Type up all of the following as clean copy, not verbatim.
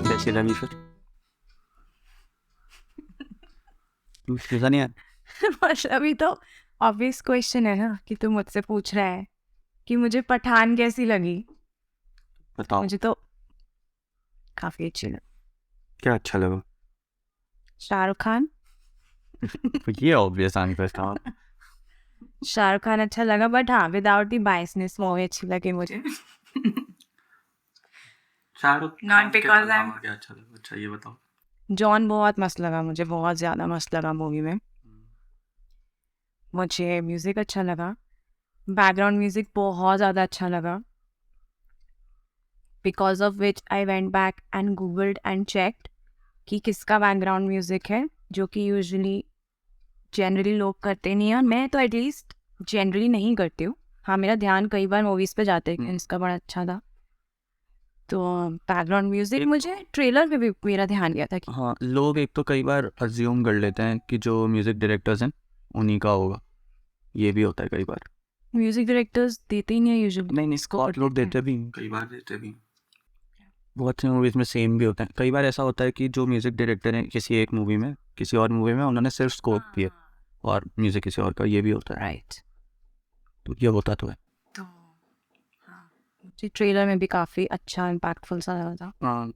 कैसी लगी फिर? मज़ा नहीं आया? बस अभी तो ऑब्वियस क्वेश्चन है ना कि तू मुझसे पूछ रहा है कि मुझे पठान कैसी लगी। बताओ मुझे तो काफी अच्छी लगी। क्या अच्छा लगा? शाहरुख खान। ये ऑब्वियस आंसर था। शाहरुख खान अच्छा लगा, बट हाँ विदाउट दी बायसनेस मूवी अच्छी लगी मुझे। शाहरुख Not because I'm- क्या अच्छा लगा? अच्छा ये बताओ। जॉन बहुत मस्त लगा मुझे, बहुत ज़्यादा मस्त लगा मूवी में। मुझे म्यूज़िक अच्छा लगा, बैकग्राउंड म्यूज़िक बहुत ज़्यादा अच्छा लगा, because of which I went back and googled and checked कि किसका बैकग्राउंड म्यूज़िक है, जो कि यूजुअली जनरली लोग करते नहीं हैं। मैं तो एटलीस्ट जनरली नहीं करती हूँ। हाँ, मेरा ध्यान कई बार मूवीज़ पे जाते हैं कि इसका बड़ा अच्छा था, तो बैकग्राउंड म्यूज़िक मुझे ट्रेलर पे भी मेरा ध्यान गया था कि हाँ, लोग एक तो कई बार अज्यूम कर लेते हैं कि जो म्यूजिक डायरेक्टर्स हैं उन्हीं का होगा। ये भी होता है कई बार। म्यूज़िक डायरेक्टर्स देते ही नहीं है यूजुअली। नहीं स्कॉट लोग देते भी हैं, कई बार देते भी हैं। बहुत सी मूवीज में सेम भी होता है। कई बार ऐसा होता है कि जो म्यूजिक डायरेक्टर है किसी एक मूवी में, किसी और मूवी में उन्होंने सिर्फ स्कोप दिया और म्यूजिक किसी और का, ये भी होता है। राइट। तो ये होता तो है। तो हाँ, मुझे ट्रेलर में भी काफ़ी अच्छा इम्पैक्टफुल सा लगा था। हाँ।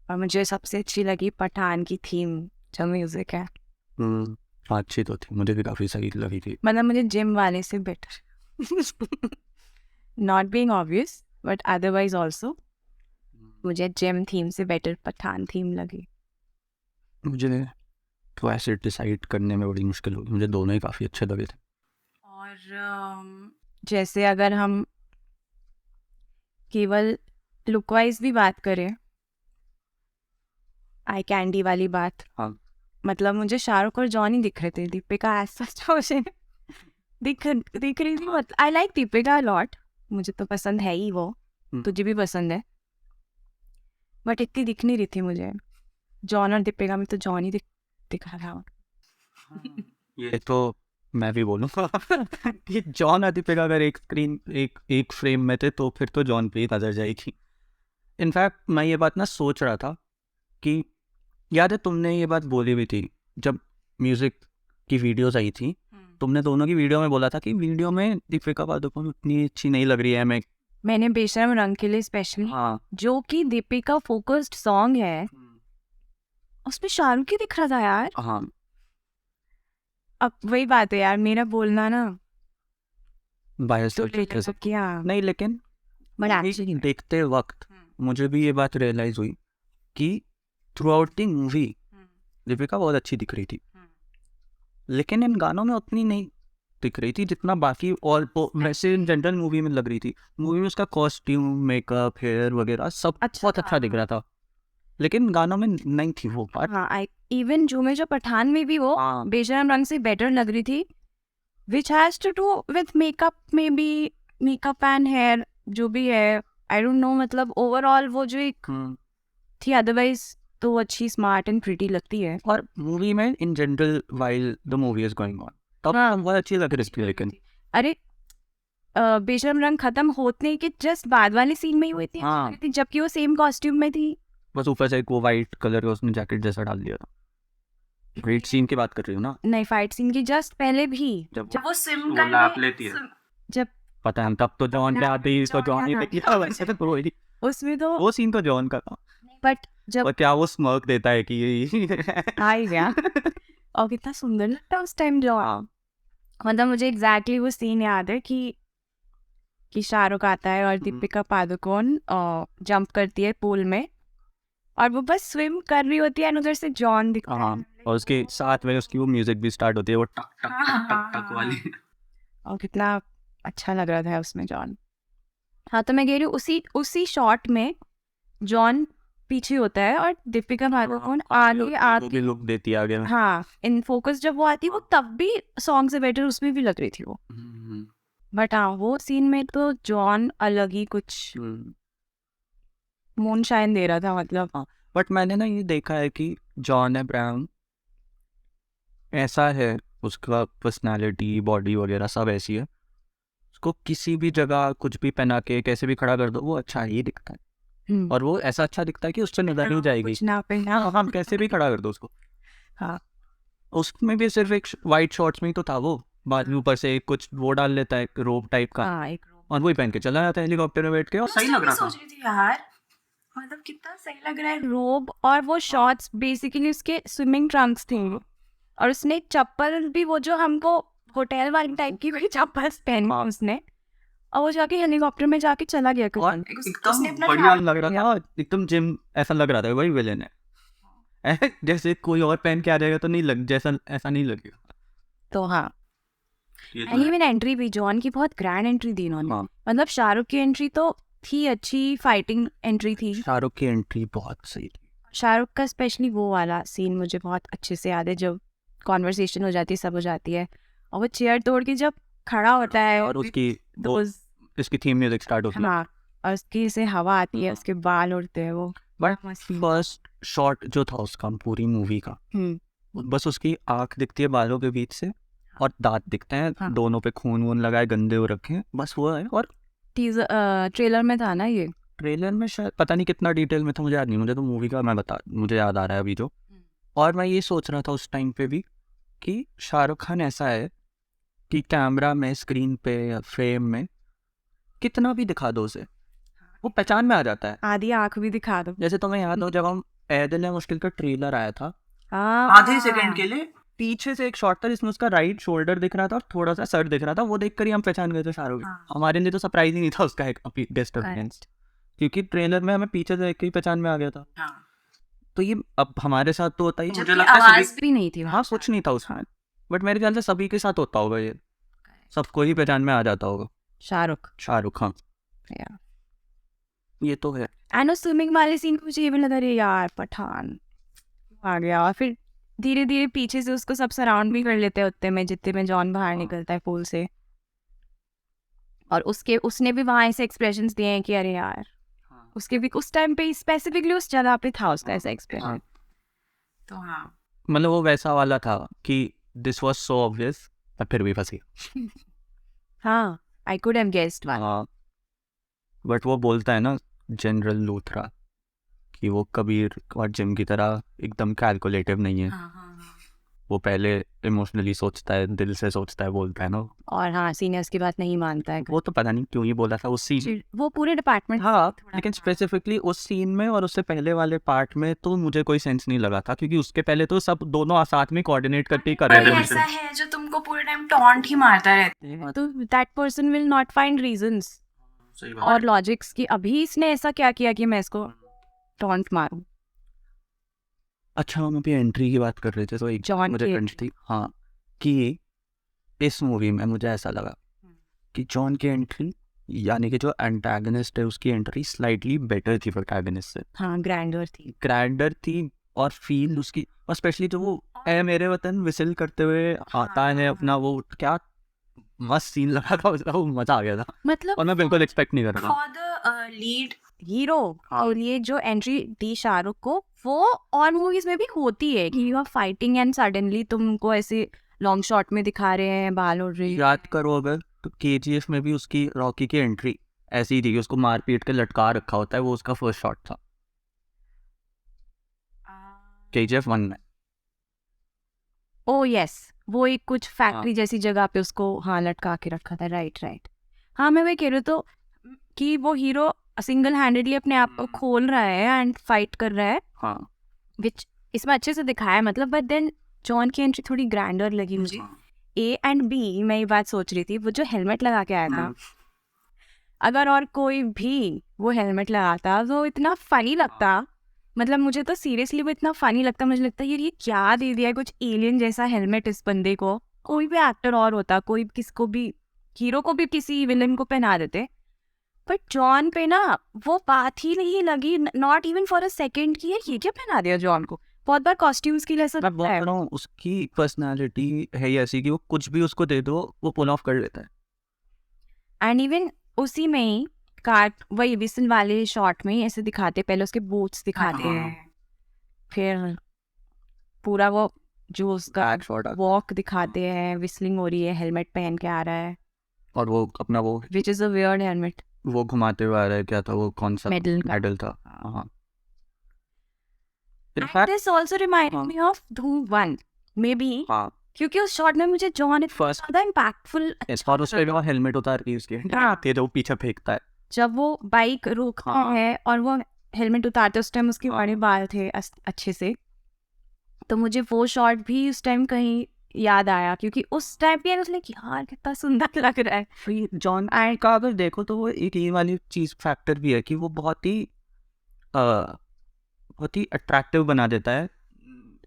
और मुझे सबसे अच्छी लगी पठान की थीम, जो म्यूज़िक है। हाँ, अच्छी तो थी, मुझे भी काफ़ी सही लगी थी। मतलब मुझे जिम वाले से better, not being obvious but otherwise also मुझे जिम थीम से बेटर पठान थीम लगी। मुझे तो ऐसे डिसाइड करने में बड़ी मुश्किल होगी, मुझे दोनों ही काफ़ी अच्छे लगे थे। और जैसे अगर हम केवल लुक वाइज भी बात करें, आई कैंडी वाली बात, हाँ। मतलब मुझे शाहरुख और जॉन ही दिख रहे थे। दीपिका ऐसा मुझे दिख दिख रही थी। मतलब आई लाइक दीपिका लॉट, मुझे तो पसंद है ही वो, तुझे भी पसंद है, बट इतनी दिख नहीं रही थी मुझे। जॉन और दीपिका में तो जॉन ही दिख रहा था। ये तो मैं भी बोलूँगा कि जॉन और दीपिका अगर एक फ्रेम में थे तो फिर तो जॉन पे ही नजर जाएगी। इनफैक्ट मैं ये बात ना सोच रहा था कि याद है तुमने ये बात बोली भी थी जब म्यूजिक की वीडियोस आई थी, तुमने दोनों की वीडियो में बोला था कि वीडियो में दीपिका पादुकोण उतनी अच्छी नहीं लग रही है। मैंने बेशरम रंग के लिए स्पेशली, हाँ, जो कि दीपिका फोकस्ड सॉन्ग है, उसमें शाहरुख ही दिख रहा था यार। हाँ। अब वही बात है यार, मेरा बोलना ना बायस तो ले सकती है। नहीं, लेकिन बट मूवी एक्चुअली देखते वक्त मुझे भी ये बात रियलाइज हुई कि through out the movie Deepika बहुत अच्छी दिख रही थी, लेकिन इन गानों में उतनी नहीं दिख रही थी जितना बाकी और वैसे इन जनरल मूवी में लग रही थी। मूवी में उसका कॉस्ट्यूम, मेकअप, हेयर वगैरह सब बहुत अच्छा दिख रहा था, लेकिन गानों में नहीं थी वो बात। हाँ, आई इवन जो में जो पठान में भी वो हाँ। बेशरम रंग से बेटर लग रही थी, which has to do with makeup, maybe makeup and hair जो भी है, आई डोंट नो। मतलब ओवरऑल वो जो एक थी, अदरवाइज तो वो अच्छी स्मार्ट एंड प्रिटी लगती है। और मूवी में in general while the movie is going on तब बहुत अच्छी लग रही थी, लेकिन अरे बेशरम रंग खत्म होने के जस्ट बाद वाले सीन में ही हुई थी। हाँ, जबकि वो सेम कॉस्ट्यूम में थी। बस ऊपर से एक वो वाइट कलर का उसने जैकेट जैसा डाल दिया था। वाइट सीन की बात कर रही हूँ ना? नहीं, फाइट सीन की जस्ट पहले भी जब वो स्विम वो लैप लेती है, जब पता है तब तो जॉन पे आते ही तो जॉन ही देखिए वैसे तो कोई नहीं, उसमें तो वो सीन तो जॉन का था। बट जब और क्या वो स्मर्क देता है कि आई गया और कितना सुंदर लगता है उस टाइम जो, मतलब मुझे एग्जैक्टली वो सीन याद है कि शाहरुख आता है और दीपिका पादुकोण जंप करती है पूल में और वो बस स्विम कर रही होती है और उधर से जॉन दिखता है। हाँ, और उसके साथ में उसकी वो म्यूजिक भी स्टार्ट होती है, वो टक टक टक टक टक वाली। और कितना अच्छा लग रहा था उसमें जॉन। हाँ, तो मैं कह रही हूँ उसी शॉट में जॉन पीछे होता है और दीपिका पादुकोण आगे आती लुक देती है आगे में। हाँ, इन फोकस जब वो आती है वो तब भी सॉन्ग से बेटर उसमें भी लग रही थी वो। बट हाँ, वो सीन में तो जॉन अलग ही कुछ मून शाइन दे रहा था, मतलब। हाँ, बट मैंने ना ये देखा है कि जॉन अब्राहम ऐसा है, उसका पर्सनालिटी, बॉडी वगैरह सब ऐसी है, उसको किसी भी जगह कुछ भी पहना के कैसे भी खड़ा कर दो वो अच्छा ही दिखता है, और वो ऐसा अच्छा दिखता है कि उससे नजर नहीं जाएगी। कुछ ना पहना। हाँ, हम कैसे भी खड़ा कर दो उसको। हाँ उसमें भी सिर्फ एक वाइट शॉर्ट्स में ही तो था वो, बाद में ऊपर से कुछ वो डाल लेता है रोब टाइप का, हाँ एक और वही पहन के चला जाता है हेलीकॉप्टर में बैठ के, और सही लग रहा था। सोच रही थी यार मतलब कितना सही लग रहा है रोब, और वो शॉर्ट्स बेसिकली उसके स्विमिंग ट्रंक्स थे, और उसने चप्पल भी वो जो हमको होटल वाली टाइप की कोई चप्पल पहनी उसने, और वो जाके हेलीकॉप्टर में जाके चला गया और उसने अपना बढ़िया लग रहा था, एकदम जिम ऐसा लग रहा था वही विलेन है। जैसे कोई और पहन के आ जाएगा तो नहीं लग, जैसा ऐसा नहीं लगेगा। तो हाँ, ये तो एंड है। इवन एंट्री भी जॉन की बहुत ग्रैंड एंट्री दी इन्होंने। हाँ, मतलब शाहरुख की एंट्री तो थी अच्छी, फाइटिंग एंट्री थी। शाहरुख की एंट्री बहुत सही थी। शाहरुख का स्पेशली वो वाला सीन मुझे बहुत अच्छे से याद है, जब कॉन्वर्सेशन हो जाती है, सब हो जाती है, और वो चेयर तोड़ के जब खड़ा होता है और उसकी वो those- इसकी थीम म्यूजिक स्टार्ट होती है। हाँ, और उसकी से हवा आती है, उसके बाल उड़ते हैं, वो बट मस्त scene। फर्स्ट शॉट जो था उसका पूरी मूवी का, बस उसकी आंख दिखती है बालों के बीच से, और दांत दिखते हैं, हाँ। दोनों पे खून वून लगाए गंदे हो रखे हैं, बस वो है। और ट्रेलर में था ना ये। ट्रेलर में शायद पता नहीं कितना डिटेल में था, मुझे याद नहीं, मुझे तो मूवी का मुझे याद आ रहा है अभी जो। और मैं ये सोच रहा था उस टाइम पे भी कि शाहरुख खान ऐसा है कि कैमरा में, स्क्रीन पे या फ्रेम में कितना भी दिखा दो उसे, वो पहचान में आ जाता है। आधी आंख भी दिखा दो। जैसे तुम्हें याद हो जब हम ए दिल है मुश्किल का ट्रेलर आया था, हाँ, आधे सेकंड के लिए पीछे से एक शॉट था जिसमें उसका राइट शोल्डर दिख रहा था और थोड़ा सा सर दिख रहा था, वो देखकर ही हम पहचान गए थे शाहरुख। हाँ। हमारे लिए तो सरप्राइज ही नहीं था उसका एक गेस्ट अपीयरेंस, क्योंकि ट्रेलर में हमें पीछे से देख के ही पहचान में आ गया था। तो ये अब हमारे साथ तो होता ही, मुझे लगता है आवाज भी नहीं थी हाँ कुछ नहीं था उसमें, बट मेरे ख्याल से सभी के साथ होता होगा ये, सबको ही पहचान में आ जाता होगा। शाहरुख खान, Yeah. ये तो है। एंड उस स्विमिंग वाले सीन को मुझे ये भी लगा, अरे यार पठान आ गया, और फिर धीरे धीरे पीछे से उसको सब सराउंड भी कर लेते हैं उतने में, जितने में जॉन बाहर निकलता है पूल से, और उसने भी वहां ऐसे एक्सप्रेशंस दिए हैं कि अरे यार, उसके भी उस टाइम पे स्पेसिफिकली उस जगह पे था उसका ऐसा एक्सप्रेशन। तो हाँ, मतलब वो वैसा वाला था कि दिस वाज सो ऑब्वियस, पर फिर भी फंसी। हाँ, I could have guessed one. हाँ, बट वो बोलता है ना जनरल लूथरा कि वो कबीर और जिम की तरह एकदम कैलकुलेटिव नहीं है, वो पहले इमोशनली सोचता है, दिल से सोचता है, बोलता है ना। और हाँ, सीनियर्स की बात नहीं मानता है वो तो पता नहीं क्यों ही बोला था उस सीन, वो पूरे डिपार्टमेंट। हाँ, लेकिन स्पेसिफिकली उस सीन में और उससे पहले वाले पार्ट में तो मुझे कोई सेंस नहीं लगा था, क्योंकि उसके पहले तो सब दोनों साथ में कोऑर्डिनेट करके ही कर रहे थे ऐसा है जो तुमको पूरे टाइम टॉन्ट ही मारता रहता है, तो that person will not find reasons और लॉजिक्स कि अभी इसने ऐसा क्या किया कि मैं इसको टॉन्ट मारूं। अच्छा, हम अभी एंट्री की बात कर रहे थे, तो एक जॉन मुझे की क्रंच थी, हाँ, कि इस मूवी में मुझे ऐसा लगा कि जॉन की एंट्री, यानी कि जो एंटागनिस्ट है उसकी एंट्री स्लाइटली बेटर थी प्रोटैगनिस्ट से, हाँ, ग्रैंडर थी, और फील उसकी, और स्पेशली जो वो ए मेरे वतन विसिल करते हुए आता है अपना, वो क्या मस्त सीन लगा था उसका, वो मजा आ गया था, मतलब और मैं बिल्कुल एक्सपेक्ट नहीं कर रहा था। फॉर द लीड हीरो, और ये जो एंट्री दी शाहरुख को, वो और मूवीज में भी होती है कि you are fighting and suddenly तुमको ऐसे लॉन्ग शॉट में दिखा रहे हैं बाल उड़ रहे हैं। याद करो अगर तो KGF में भी उसकी रॉकी की एंट्री ऐसी ही थी, उसको मार पीट के लटका रखा होता है, वो उसका फर्स्ट शॉट था KGF 1 में। ओ यस, वो एक कुछ फैक्ट्री जैसी जगह पे उसको हाँ लटका के रखा था, राइट। हाँ, मैं वही कह रही हूँ तो कि वो हीरो सिंगल हैंडेडली अपने आप को खोल रहा है एंड फाइट कर रहा है, हाँ, विच इसमें अच्छे से दिखाया है, मतलब। बट देन जॉन की एंट्री थोड़ी ग्रैंडर लगी मुझे। A एंड B, मैं ये बात सोच रही थी, वो जो हेलमेट लगा के आया था, अगर और कोई भी वो हेलमेट लगाता तो इतना फनी लगता, मतलब मुझे तो सीरियसली वो इतना फनी लगता, मुझे लगता है यार ये क्या दे दिया है, कुछ एलियन जैसा हेलमेट इस बंदे को। कोई भी एक्टर और होता, कोई किसको भी, हीरो को भी किसी विलन को पहना देते, बट जॉन पे ना वो बात ही नहीं लगी, not even for a second कि यार ये क्या पहना दिया जॉन को। बहुत बार कॉस्ट्यूम्स की ऐसा मैं बोल रहा हूँ उसकी पर्सनालिटी है ही ऐसी कि वो कुछ भी उसको दे दो वो पुल ऑफ कर लेता है। एंड इवन उसी में ही काट वही विसल वाले शॉट में ही ऐसे दिखाते, पहले उसके बूट्स दिखाते हैं, फिर पूरा वो जो उसका Back shot आता है। वॉक दिखाते हैं, विस्लिंग हो रही है, हेलमेट पहन के आ रहा है, और वो अपना वो which is a weird helmet. घुमाते हुए आ रहा है, क्या था वो, कौन सा Metal का. मेडल था. हाँ. And in fact this also reminded हाँ. me of Dhoom 1. Maybe हाँ, क्योंकि उस शॉट में मुझे जॉन इतना फर्स्ट ज़्यादा impactful और उस पे भी वो हेलमेट उतार के उसके हाँ. तेरे वो पीछे फेंकता है. जब वो बाइक रोकता हाँ. है और वो हेलमेट उतारते उस टाइम उसके हाँ. बड़े बाल थे अच्छे से, तो मुझे वो शॉट भी उस टाइम कहीं याद आया क्योंकि उस टाइम पे उसने यार कितना सुंदर लग रहा है. फिर जॉन का अगर देखो तो वो एक ये वाली चीज फैक्टर भी है कि वो बहुत ही अट्रैक्टिव बना देता है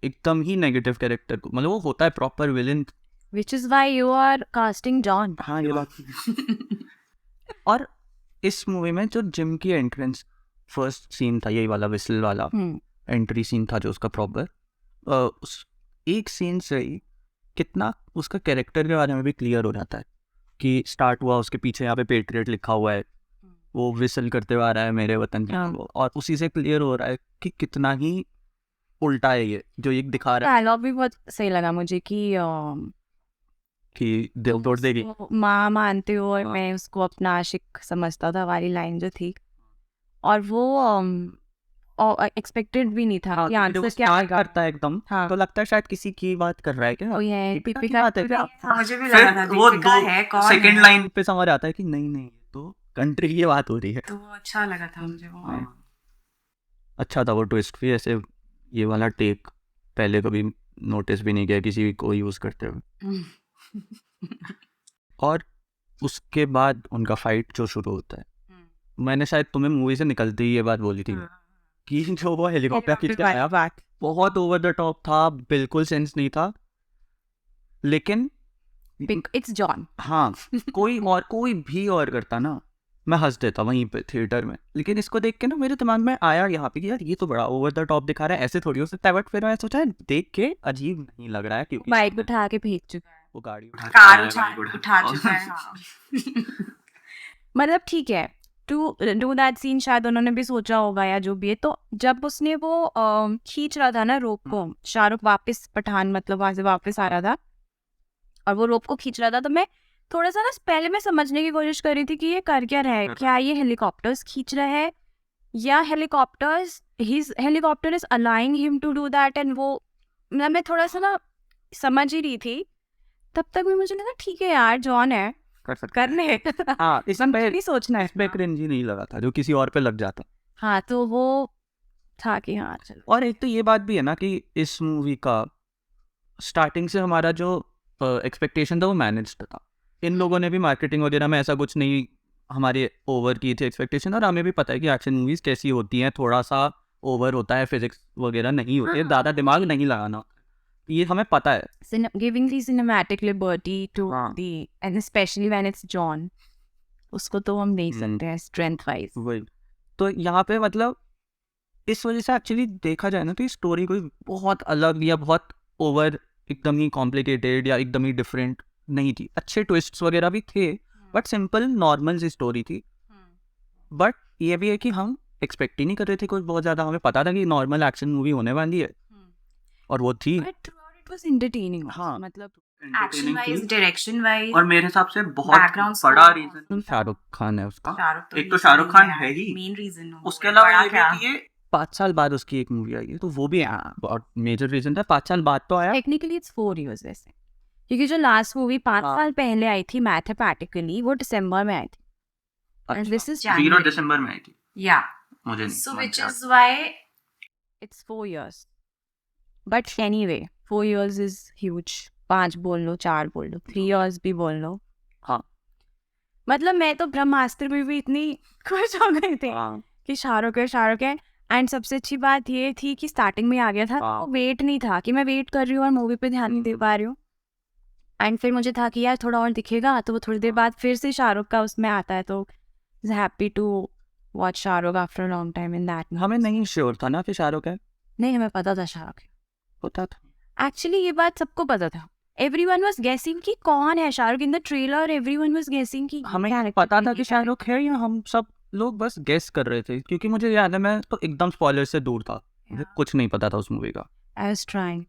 एकदम ही नेगेटिव कैरेक्टर को. मतलब वो होता है proper villain. Which is why you are casting John. हाँ, ये बात. और इस मूवी में जो जिम की एंट्रेंस फर्स्ट सीन था, यही वाला विसल वाला एंट्री सीन था जो उसका प्रॉपर, उस एक सीन से ही कितना उसका कैरेक्टर के बारे में भी क्लियर हो जाता है कि स्टार्ट हुआ उसके पीछे यहाँ पे पेट्रियट लिखा हुआ है, वो विसल करते हुए आ रहा है मेरे वतन के हाँ. लिए, और उसी से क्लियर हो रहा है कि कितना ही उल्टा है ये जो ये दिखा रहा है डायलॉग भी बहुत सही लगा मुझे कि दिल तोड़ देगी. उसको माँ मानते हो और हाँ. मैं उसको अपना आशिक समझता था वाली लाइन जो थी, और वो एक्सपेक्टेड भी नहीं था हाँ, कि जब आंसर वो क्या start आएगा. करता है एकदम, हाँ. तो लगता है शायद किसी की बात कर रहा है क्या. ओ ये दीपिका दीपिका बात है क्या? मुझे भी फिर लगा था वो दीपिका है कौन सेकंड है, लाइन पे समझ आता है कि नहीं नहीं, ये तो कंट्री की बात हो रही है. तो वो अच्छा लगा था मुझे वो. हाँ. अच्छा था वो ट्विस्ट भी. ऐसे ये वाला टेक पहले कभी नोटिस भी नहीं किया किसी को यूज करते हुए. और उसके बाद उनका फाइट जो शुरू होता है, मैंने शायद तुम्हें मूवी से निकलते ही ये बात बोली थी कि जो वो हेलीकॉप्टर खींच के आया बहुत ओवर द टॉप था, बिल्कुल सेंस नहीं था. लेकिन इट्स जॉन. हाँ, कोई भी और करता ना, मैं हंस देता वहीं पे थिएटर में. लेकिन इसको देख के ना मेरे दिमाग में आया यहाँ पे कि यार ये तो बड़ा ओवर द टॉप दिखा रहा है, ऐसे थोड़ी हो सकता है. बट फिर मैं सोचा देख के अजीब नहीं लग रहा है क्योंकि बाइक उठा के फेंक चुका है, वो गाड़ी कार उठा चुका है. हाँ. मतलब ठीक है, टू डू दैट सीन शायद उन्होंने भी सोचा होगा या जो भी है. तो जब उसने वो खींच रहा था ना रोप को, शाहरुख वापस पठान मतलब वहां से वापस आ रहा था और वो रोप को खींच रहा था, तो मैं थोड़ा सा ना पहले मैं समझने की कोशिश कर रही थी कि ये कर क्या रहा है, क्या ये हेलीकॉप्टर्स खींच रहा है या helicopter is allowing him to do that. And वो मैं थोड़ा सा ना समझ ही रही थी. तब तक भी मुझे लगा ठीक है यार जॉन है कर सकता करने. हाँ, इसमें नहीं सोचना है इसमें क्रिंज ही नहीं लगा था जो किसी और पे लग जाता. हाँ, तो वो था कि हाँ चलो. और एक तो ये बात भी है ना कि इस मूवी का स्टार्टिंग से हमारा जो एक्सपेक्टेशन था वो मैनेज्ड था. इन लोगों ने भी मार्केटिंग वगैरह में ऐसा कुछ नहीं हमारे ओवर की थी एक्सपेक्टेशन. और हमें भी पता है कि एक्शन मूवीज कैसी होती हैं, थोड़ा सा ओवर होता है, फिजिक्स वगैरह नहीं होते, ज़्यादा दिमाग नहीं लगाना, ये हमें पता है. Giving the cinematic liberty to हाँ. The and specially when it's John, उसको तो हम नहीं सकते हैं स्ट्रेंथ वाइज. वही तो यहाँ पे मतलब इस वजह से एक्चुअली देखा जाए ना तो स्टोरी कोई बहुत अलग या बहुत ओवर एकदम ही कॉम्प्लिकेटेड या एकदम ही डिफरेंट नहीं थी. अच्छे ट्विस्ट्स वगैरह भी थे बट सिंपल नॉर्मल सी स्टोरी थी. बट ये भी है कि हम एक्सपेक्ट ही नहीं कर रहे थे कुछ बहुत ज़्यादा. हमें पता था कि नॉर्मल एक्शन मूवी होने वाली है और वो थी. But throughout it was entertaining. हाँ, मतलब एक्शन वाइज, डायरेक्शन वाइज, और मेरे हिसाब से बहुत background बड़ा score रीजन शाहरुख खान है उसका. एक तो शाहरुख खान है ही. Main reason. उसके अलावा ये भी है कि ये 5 साल बाद उसकी एक मूवी आई है, तो वो भी बहुत मेजर रीजन था. 5 साल बाद तो आया. टेक्निकली इट्स 4 years वैसे, क्योंकि जो लास्ट मूवी 5 हाँ. साल पहले आई थी मैथमेटिकली वो दिसंबर में आई थी. And this is 0 दिसंबर में आई थी. या मुझे नहीं सो समझ व्हिच आया. Is why it's 4 years. But anyway, 4 years is huge. 5 बोल लो, 4 बोल लो, 3 years भी बोल लो. हाँ. मतलब मैं तो ब्रह्मास्त्र में भी इतनी खुश हो गई थी हाँ. कि शाहरुख है. एंड सबसे अच्छी बात ये थी कि स्टार्टिंग में आ गया था, हाँ. तो वेट नहीं था कि मैं वेट कर रही हूँ और मूवी पे ध्यान नहीं दे पा रही हूँ. एंड फिर मुझे था कि यार थोड़ा और दिखेगा, तो वो थोड़ी देर बाद फिर से शाहरुख का उसमें आता है, तो happy to watch Shahrukh after a long time in that. हमें नहीं श्योर था ना कि शाहरुख है. नहीं, हमें पता था शाहरुख है. पता था. एक्चुअली ये बात सबको पता था. एवरीवन वाज गेसिंग कि कौन है Shahrukh. In the trailer everyone was गेसिंग कि हमें पता था कि शाहरुख है या हम सब लोग बस गेस कर रहे थे, क्योंकि मुझे याद है मैं तो एकदम स्पॉइलर से दूर था. मुझे कुछ नहीं पता था उस मूवी का. I was trying.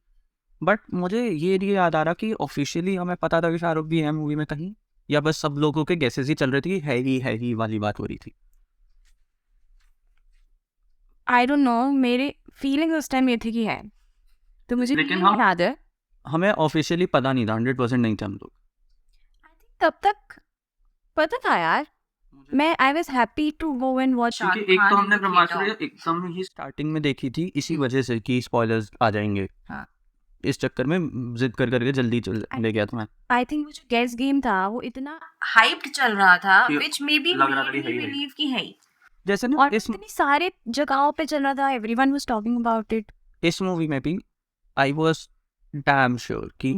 बट मुझे ये नहीं याद आ रहा कि ऑफिशियली हमें पता था कि शाहरुख भी है मूवी में कहीं, या बस सब लोगों के गेसेस ही चल रहे थे कि हैरी वाली बात हो रही थी? आई डोंट नो, मेरे फीलिंग उस टाइम ये थी कि है, तो मुझे लेकिन नहीं हम- याद है। हमें ऑफिशियली पता नहीं था, 100% नहीं थे हम लोग। तब तक पता था यार, मैं I was happy to go and watch. क्योंकि एक तो हमने ब्रह्मास्त्र एकदम ही स्टार्टिंग में देखी थी इसी वजह से कि स्पॉयलर्स आ जाएंगे, हाँ। इस चक्कर में जिद करके जल्दी ले गया था मैं। आई थिंक वो जो गेस गेम था वो इतना, हाइप्ड चल रहा था, कि which maybe लग रहा था made कि me है ही है। believe कि है ही। जैसे ना और इतनी सारे जगहों पे चल रहा था, everyone was talking about it. इस मूवी में भी आई वाज डैम श्योर कि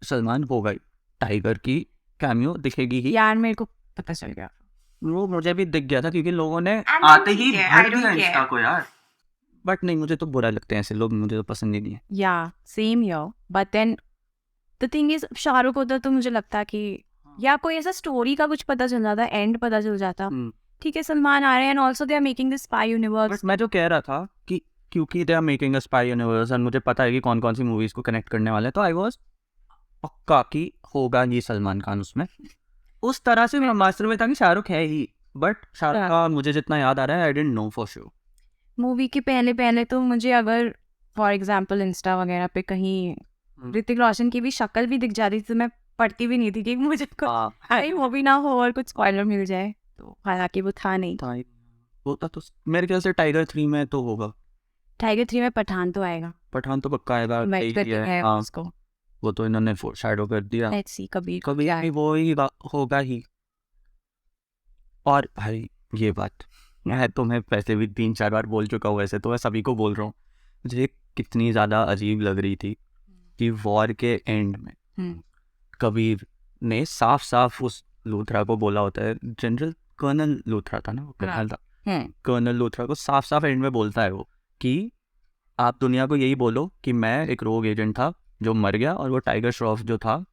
सलमान होगा ही, टाइगर की कैमियो दिखेगी ही। यार मेरे को पता चल गया, वो मुझे भी दिख गया था क्योंकि लोगों ने And आते I ही don't care, भर I don't दिया care. इंस्टा को यार। बट नहीं, मुझे तो बुरा लगते हैं ऐसे लोग, मुझे तो पसंद ही नहीं है। Yeah same here, but then the thing is Shahrukh होता तो मुझे लगता कि या कोई ऐसा स्टोरी का कुछ पता चल जाता, एंड पता चल जाता। ठीक है, सलमान आ रहे हैं and also they are making this spy universe. But मैं जो कह रहा था कि क्योंकि they are making a spy universe और मुझे पता है कि कौन कौन सी मूवीज को कनेक्ट करने वाले हैं, तो आई वाज पक्का कि होगा ये सलमान खान उसमें। उस तरह से ब्रह्मास्त्र में था कि शाहरुख है ही, बट शाहरुख का मुझे जितना याद आ रहा है I didn't know for sure. Movie के पहले तो मुझे अगर फॉर एग्जांपल इंस्टा वगैरह पे कहीं ऋतिक रोशन की भी शक्ल भी दिख जाती थी तो मैं पढ़ती भी नहीं थी कि मुझे कहीं वो भी ना हो और कुछ स्पॉइलर मिल जाए, तो हालांकि वो था नहीं। होता तो मेरे ख्याल से टाइगर 3 में तो होगा। टाइगर 3 में पठान तो आएगा, पठान तो पक्का आएगा, मैं यही है। है हाँ, उसको। वो तो इन्होंने फोरशैडो कर दिया। लेट्स सी कभी कभी वो ही होगा ही। और भाई ये बात मैं तुम्हें वैसे भी 3-4 बार बोल चुका हूँ, वैसे तो मैं सभी को बोल रहा हूँ, मुझे कितनी ज़्यादा अजीब लग रही थी कि वॉर के एंड में कबीर ने साफ साफ उस लूथरा को बोला होता है, जनरल कर्नल लूथरा था ना, वो कर्नल था, कर्नल लूथरा को साफ साफ एंड में बोलता है वो कि आप दुनिया को यही बोलो कि मैं एक रोग एजेंट था जो मर गया और वो टाइगर श्रॉफ जो था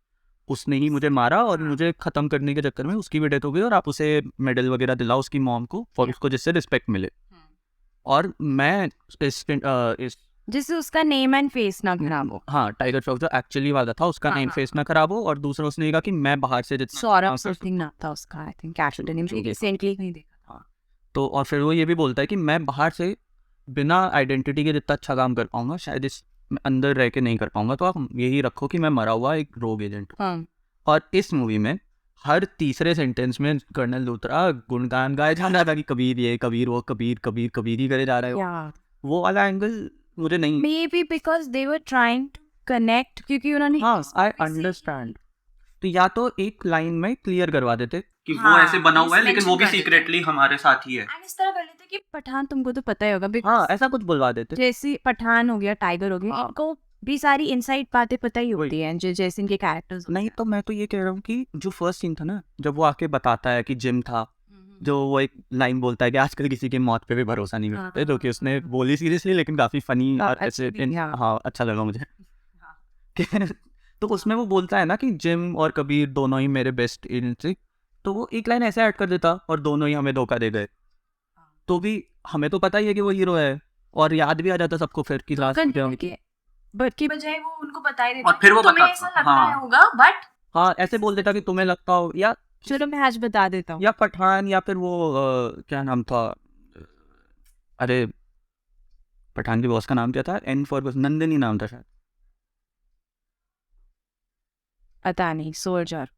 उसने ही मुझे मारा और मुझे ख़त्म करने के चक्कर में उसकी भी डेथ हो गई और आप उसे मेडल वगैरह दिलाओ उसकी मॉम को और उसको जिससे रिस्पेक्ट मिले। और मैं इस जिससे उसका नेम एंड फेस ना खराब हो। हाँ, टाइगर श्रॉफ जो एक्चुअली वाला था उसका नेम फेस ना खराब हो, और दूसरा उसने कहा कि मैं बाहर से जितना सौरभ समथिंग ना था उसका, I think captain name recently नहीं देखा। हाँ, तो और फिर वो ये भी बोलता है कि मैं बाहर से बिना आइडेंटिटी के जितना अच्छा काम कर पाऊंगा शायद इस अंदर रह के नहीं कर पाऊंगा, तो आप यही रखो कि मैं मरा हुआ एक रोग एजेंट हूँ। और इस मूवी में हर तीसरे सेंटेंस में कर्नल लूथरा गुणगान गाया जा रहा था कि कबीर ये कबीर वो कबीर ही करे जा रहे हो। वो वाला एंगल मुझे नहीं, maybe because they were trying to connect, क्योंकि उन्होंने हाँ आई अंडरस्टैंड। तो या तो एक लाइन में क्लियर करवा देते कि वो ऐसे बना हुआ है लेकिन वो भी सीक्रेटली हमारे साथ ही है, एंड इस तरह कर लेते कि पठान तुमको तो पता ही होगा, हाँ ऐसा कुछ बुलवा देते। जैसे पठान हो गया, टाइगर हो गया, इनको भी सारी इनसाइड बातें पता ही होती हैं जैसे इनके कैरेक्टर्स। नहीं तो मैं तो ये कह रहा हूँ कि जो फर्स्ट सीन था ना, जब वो आके बताता है कि जिम था, जो वो एक लाइन बोलता है कि आजकल किसी की मौत पे भी भरोसा नहीं करते, जो कि उसने बोली सीरियसली लेकिन काफी फनी और ऐसे हाँ अच्छा लगा मुझे। तो उसमें वो बोलता है ना कि जिम और कबीर दोनों ही मेरे बेस्ट इन थे, तो वो एक लाइन ऐसे ऐड कर देता और दोनों ही हमें धोखा दे गए, तो भी हमें तो पता ही है कि वो हीरो है और याद भी आ जाता सबको फिर कि लास्ट में क्या हुआ। बट की बजाय वो उनको बता ही देता और फिर वो तुम्हें बताता, ऐसा लगता हाँ। होगा, बट हाँ ऐसे बोल देता कि तुम्हें लगता हो, या चलो मैं आज बता देता हूँ, या पठान या फिर वो क्या नाम था, अरे पठान की बॉस का नाम क्या था, एन फॉर नंदिनी नाम था शायद, पता नहीं, सोल्जर।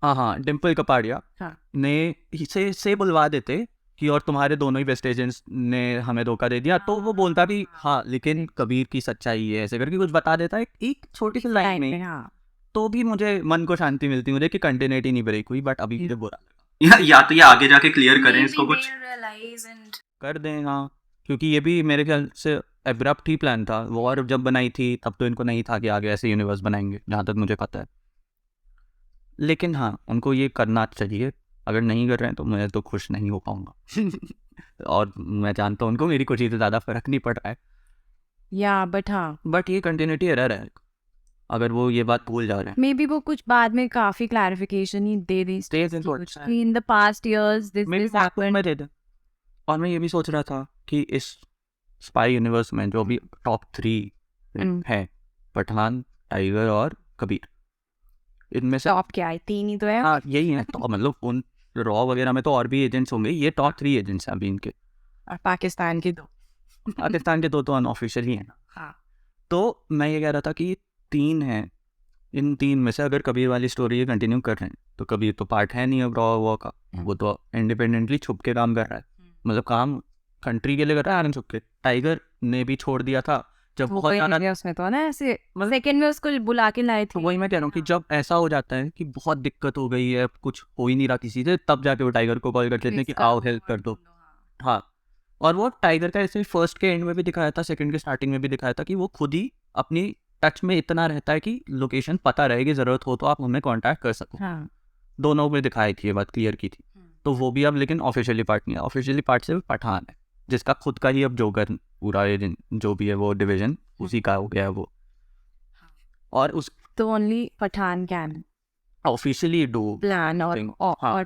हाँ डिम्पल कपाड़िया ने से बुलवा देते कि और तुम्हारे दोनों ही बेस्ट एजेंट्स ने हमें धोखा दे दिया, तो वो बोलता भी हाँ लेकिन कबीर की सच्चाई है, ऐसे करके कुछ बता देता है एक छोटी सी लाइन में, तो भी मुझे मन को शांति मिलती मुझे कि कंटिन्यूटी नहीं ब्रेक हुई। बट अभी मुझे बुरा लगा, या तो ये आगे जाके क्लियर करें इसको, कुछ कर दें। हाँ क्योंकि ये भी मेरे ख्याल से एब्रप्ट ही प्लान था, वॉर जब बनाई थी तब तो इनको नहीं था कि आगे ऐसे यूनिवर्स बनाएंगे, जहाँ तक मुझे पता है। लेकिन हाँ उनको ये करना चाहिए, अगर नहीं कर रहे हैं तो मैं तो खुश नहीं हो पाऊंगा। और मैं जानता हूँ उनको मेरी खुशी से ज़्यादा फर्क नहीं पड़ रहा है, या बट ये कंटिन्यूटी एरर है अगर वो ये बात भूल जा रहे हैं। मे बी वो कुछ बाद में काफी क्लैरिफिकेशन ही दे दी in the past years this happened दे दे। और मैं ये भी सोच रहा था कि इस स्पाई यूनिवर्स में जो भी टॉप 3 है, पठान, टाइगर और कबीर, इनमें से टॉप क्या है, 3 ही तो है। हाँ यही है। तो मतलब उन रॉ वगैरह में तो और भी एजेंट्स होंगे, ये टॉप 3 एजेंट्स हैं अभी इनके। और पाकिस्तान के 2। पाकिस्तान के 2 तो अनऑफिशियल ही हैं ना। हाँ। तो मैं ये कह रहा था कि 3 हैं, इन 3 में से अगर कबीर वाली स्टोरी ये कंटिन्यू कर रहे हैं तो कबीर तो पार्ट है नहीं अब रॉ वॉ का, वो तो इंडिपेंडेंटली छुप के काम कर रहा है, मतलब काम कंट्री के लिए कर रहा है आनंद छुप के। टाइगर ने भी छोड़ दिया था जब वो बहुत कोई ज़्यादा, नहीं है उसमें तो ना, ऐसे सेकंड में उसको बुला के लाए तो थे। वही मैं कह रहा हूँ कि जब ऐसा हो जाता है कि बहुत दिक्कत हो गई है, कुछ हो ही नहीं रहा किसी से, तब जाके वो टाइगर को कॉल करते हैं कि आओ हेल्प कर दो। हाँ, और वो टाइगर का ऐसे फर्स्ट के एंड में भी दिखाया था, सेकंड के स्टार्टिंग में भी दिखाया था कि वो खुद ही अपनी टच में इतना रहता है कि लोकेशन पता रहेगी, ज़रूरत हो तो आप हमें कांटेक्ट कर सको। हाँ। दोनों में दिखाई थी, ये बात क्लियर की थी। तो वो भी अब लेकिन ऑफिशियली पार्ट नहीं है, ऑफिशियली पार्ट से पठान है, जिसका खुद का ही अब जोकर पूरा ये जो भी है वो डिवीजन उसी का हो गया है वो। और उस तो only Pathaan can officially do plan और हाँ।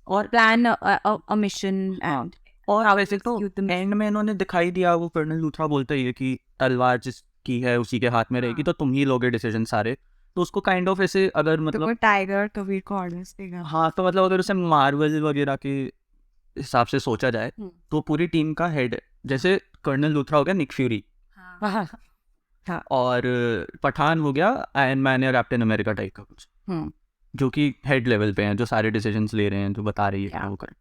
और प्लान अ मिशन हाँ, एंड और वैसे तो execute the mission. एंड में इन्होंने दिखाई दिया, वो कर्नल लूथरा बोलता ही है कि तलवार जिसकी है उसी के हाथ में रहेगी, तो तुम ही लोगे डिसीजन सारे। तो उसको काइंड ऑफ ऐसे अगर तो मतलब वो टाइगर कबीर को ऑर्डर्स देगा। हाँ, तो मतलब अगर उसे मार्वल वगैरह के हिसाब से सोचा जाए तो पूरी टीम का हेड है, जैसे कर्नल लूथरा हो गया निक फ्यूरी, और पठान हो गया आयरन मैन या कैप्टन अमेरिका टाइप का कुछ, जो कि हेड लेवल पे हैं, जो सारे डिसीजंस ले रहे हैं, जो बता रही है Yeah. वो कर।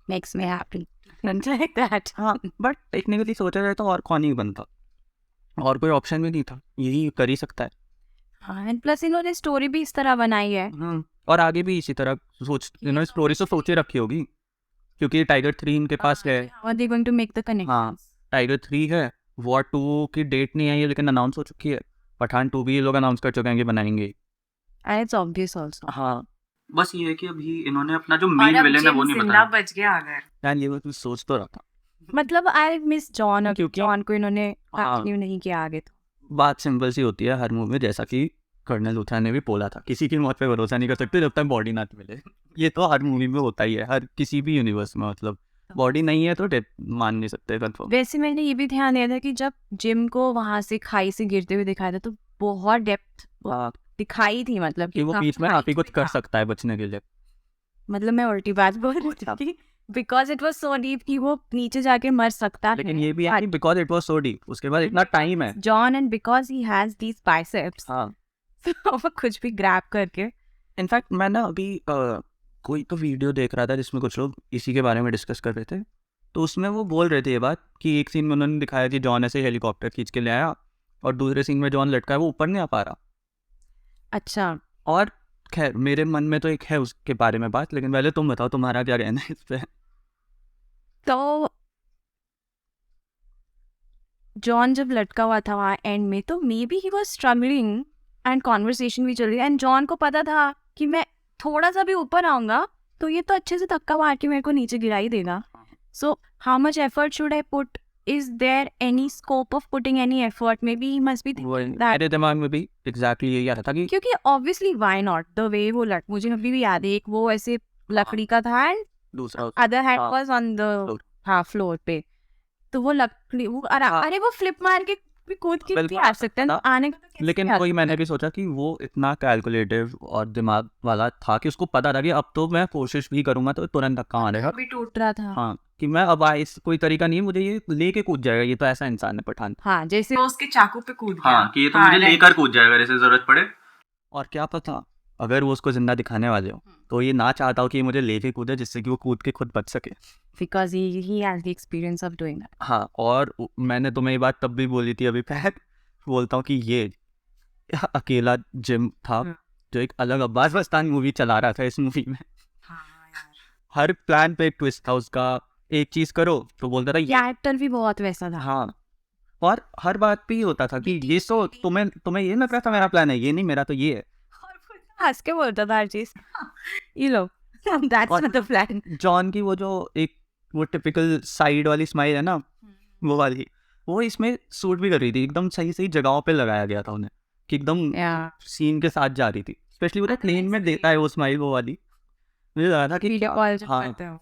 Makes me happy. Like that. हाँ, बट टेक्निकली सोचा जाए तो और कौन ही बनता, और कोई ऑप्शन भी नहीं था, यही कर ही सकता है। हाँ, and plus इन्होंने स्टोरी भी इस तरह बनाई है। और आगे भी इसी तरह इन्होंने स्टोरी तो सोचे रखी होगी, क्योंकि टाइगर 3 इनके पास है। How are they going to make the connections? हाँ, टाइगर 3 है, वॉर 2 की डेट नहीं आई है लेकिन अनाउंस हो चुकी है, पठान 2 भी ये लोग अनाउंस कर चुके हैं कि बनाएंगे। And it's obvious also. हाँ, बस ये है कि अभी इन्होंने अपना जो और मेन अब विलेन है वो जिम नहीं जिंदा बताया। बच गया अगर। यार ये मैं सोच तो रहा था, मतलब आई मिस जॉन, क्योंकि- जॉन को इन्होंने हाँ। कंटिन्यू नहीं किया आगे तो। बात सिंपल सी होती है हर मूवी में, जैसा कि कर्नल लूथरा ने भी बोला था, किसी की मौत पे भरोसा नहीं कर सकते जब तक बॉडी ना मिले। ये तो हर मूवी में होता ही है, हर किसी भी यूनिवर्स में, मतलब बॉडी नहीं है तो डेथ मान नहीं सकते कंफर्म। वैसे मैंने ये भी ध्यान दिया था कि जब जिम को वहां से खाई से गिरते हुए दिखाया था तो बहुत डेप्थ दिखाई थी, मतलब कि वो काफी बीच में height आप ही कुछ पे कर था। सकता है बचने के लिए। मतलब मैं उल्टी बात बोल रही थी because it was so deep कि वो नीचे जाके मर सकता लेकिन है। ये भी है because it was so deep, उसके बाद इतना टाइम है। John and because he has these biceps, हाँ, वो कुछ भी ग्रैब करके। इनफैक्ट मैं ना अभी कोई तो वीडियो देख रहा था जिसमें कुछ लोग इसी के बारे में डिस्कस कर रहे थे, तो उसमें वो बोल रहे थे ये बात कि एक सीन में उन्होंने दिखाया कि जॉन ऐसे हेलीकॉप्टर खींच के ले आया, और दूसरे सीन में जॉन लटका है, वो ऊपर नहीं आ पा रहा। अच्छा, और खैर मेरे मन में तो एक है उसके बारे में बात, लेकिन पहले तुम बताओ तुम्हारा क्या कहना है इस पे। तो जॉन जब लटका हुआ था वहाँ एंड में, तो may be he was struggling and conversation भी चल रही है, एंड जॉन को पता था कि मैं थोड़ा सा भी ऊपर आऊंगा तो ये तो अच्छे से धक्का मार के मेरे को नीचे गिरा ही देगा। So how much effort should I put? Is there any scope of putting any effort? Maybe he must be thinking that, मेरे दिमाग में भी एग्जैक्टली यही आ रहा था कि क्योंकि obviously why not the way वो मुझे अभी भी याद है, एक वो ऐसे लकड़ी का था एंड दूसरा अदर हैंड हाँ, was on the floor. Floor पे, तो वो लकड़ी वो अरे वो फ्लिप मार के भी कूद के भी बिल्कुल आ सकते हैं, था। आने का तो कैसे लेकिन नहीं आ वही मैंने भी सोचा कि वो इतना कैलकुलेटिव और दिमाग वाला था कि उसको पता था कि अब तो मैं कोशिश भी करूंगा तो तुरंत धक्का मारेगा। भी टूट रहा था। हाँ, कि मैं अब इस कोई तरीका नहीं है, मुझे ये लेके कूद जाएगा, ये तो ऐसा इंसान है पठान। हाँ, जैसे तो उसके चाकू पे कूद गया। हाँ, कि ये तो हाँ, मुझे right. लेकर कूद जाएगा जैसे जरूरत पड़े। और क्या पता अगर वो उसको जिंदा दिखाने वाले हो तो ये ना चाहता हो कि ये मुझे लेके कूदे, जिससे कि वो कूद के खुद बच सके। because he has the experience of doing that. हाँ, और मैंने तुम्हें ये बात तब भी बोली थी, अभी मैं बोलता हूँ कि ये अकेला जिम था जो एक अलग अब्बास बस्तान मूवी चला रहा था इस मूवी में। हाँ यार, हर प्लान पे एक ट्विस्ट था उसका, एक चीज करो तो बोलता था ये। कैरेक्टर भी बहुत वैसा था। हाँ, और हर बात पे ही होता था कि ये तो तुम्हें ये लग रहा था मेरा प्लान है, ये नहीं, मेरा तो ये है। हंस के बोलता था हर चीज, ये लो that's not the plan. John की वो जो एक वो टिपिकल साइड वाली स्माइल है ना, वो वाली, वो इसमें सूट भी कर रही थी, एकदम सही सही जगहों पे लगाया गया था उन्हें, कि एकदम सीन के साथ जा रही थी। स्पेशली वो तो प्लेन में देता है वो स्माइल, वो वाली मुझे लगा था कि वीडियो कॉल जब हाँ, करते हो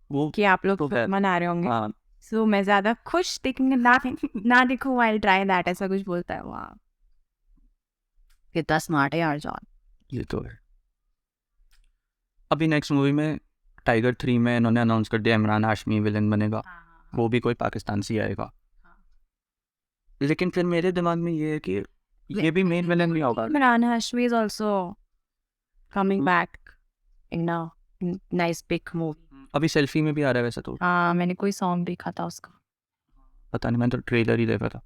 वो कि आप लोग तो है। मना रहे होंगे, हाँ, सो मैं ज्यादा खुश दिखेंगे ना देखो, आई ट्राई दैट, ऐसा कुछ बोलता है वो। कितना स्मार्ट है यार जॉन। ये तो है। अभी नेक्स्ट मूवी में टाइगर 3 में इन्होंने अनाउंस कर दिया इमरान हाशमी विलन बनेगा, वो भी कोई पाकिस्तान से ही आएगा। लेकिन फिर मेरे दिमाग में ये है कि ये भी मेन विलन नहीं होगा। Imran Hashmi is also coming back in a nice big movie. अभी सेल्फी में भी आ रहा है वैसे तो, हाँ मैंने कोई सॉन्ग देखा था उसका। पता नहीं, मैंने तो ट्रेलर ही देखा था।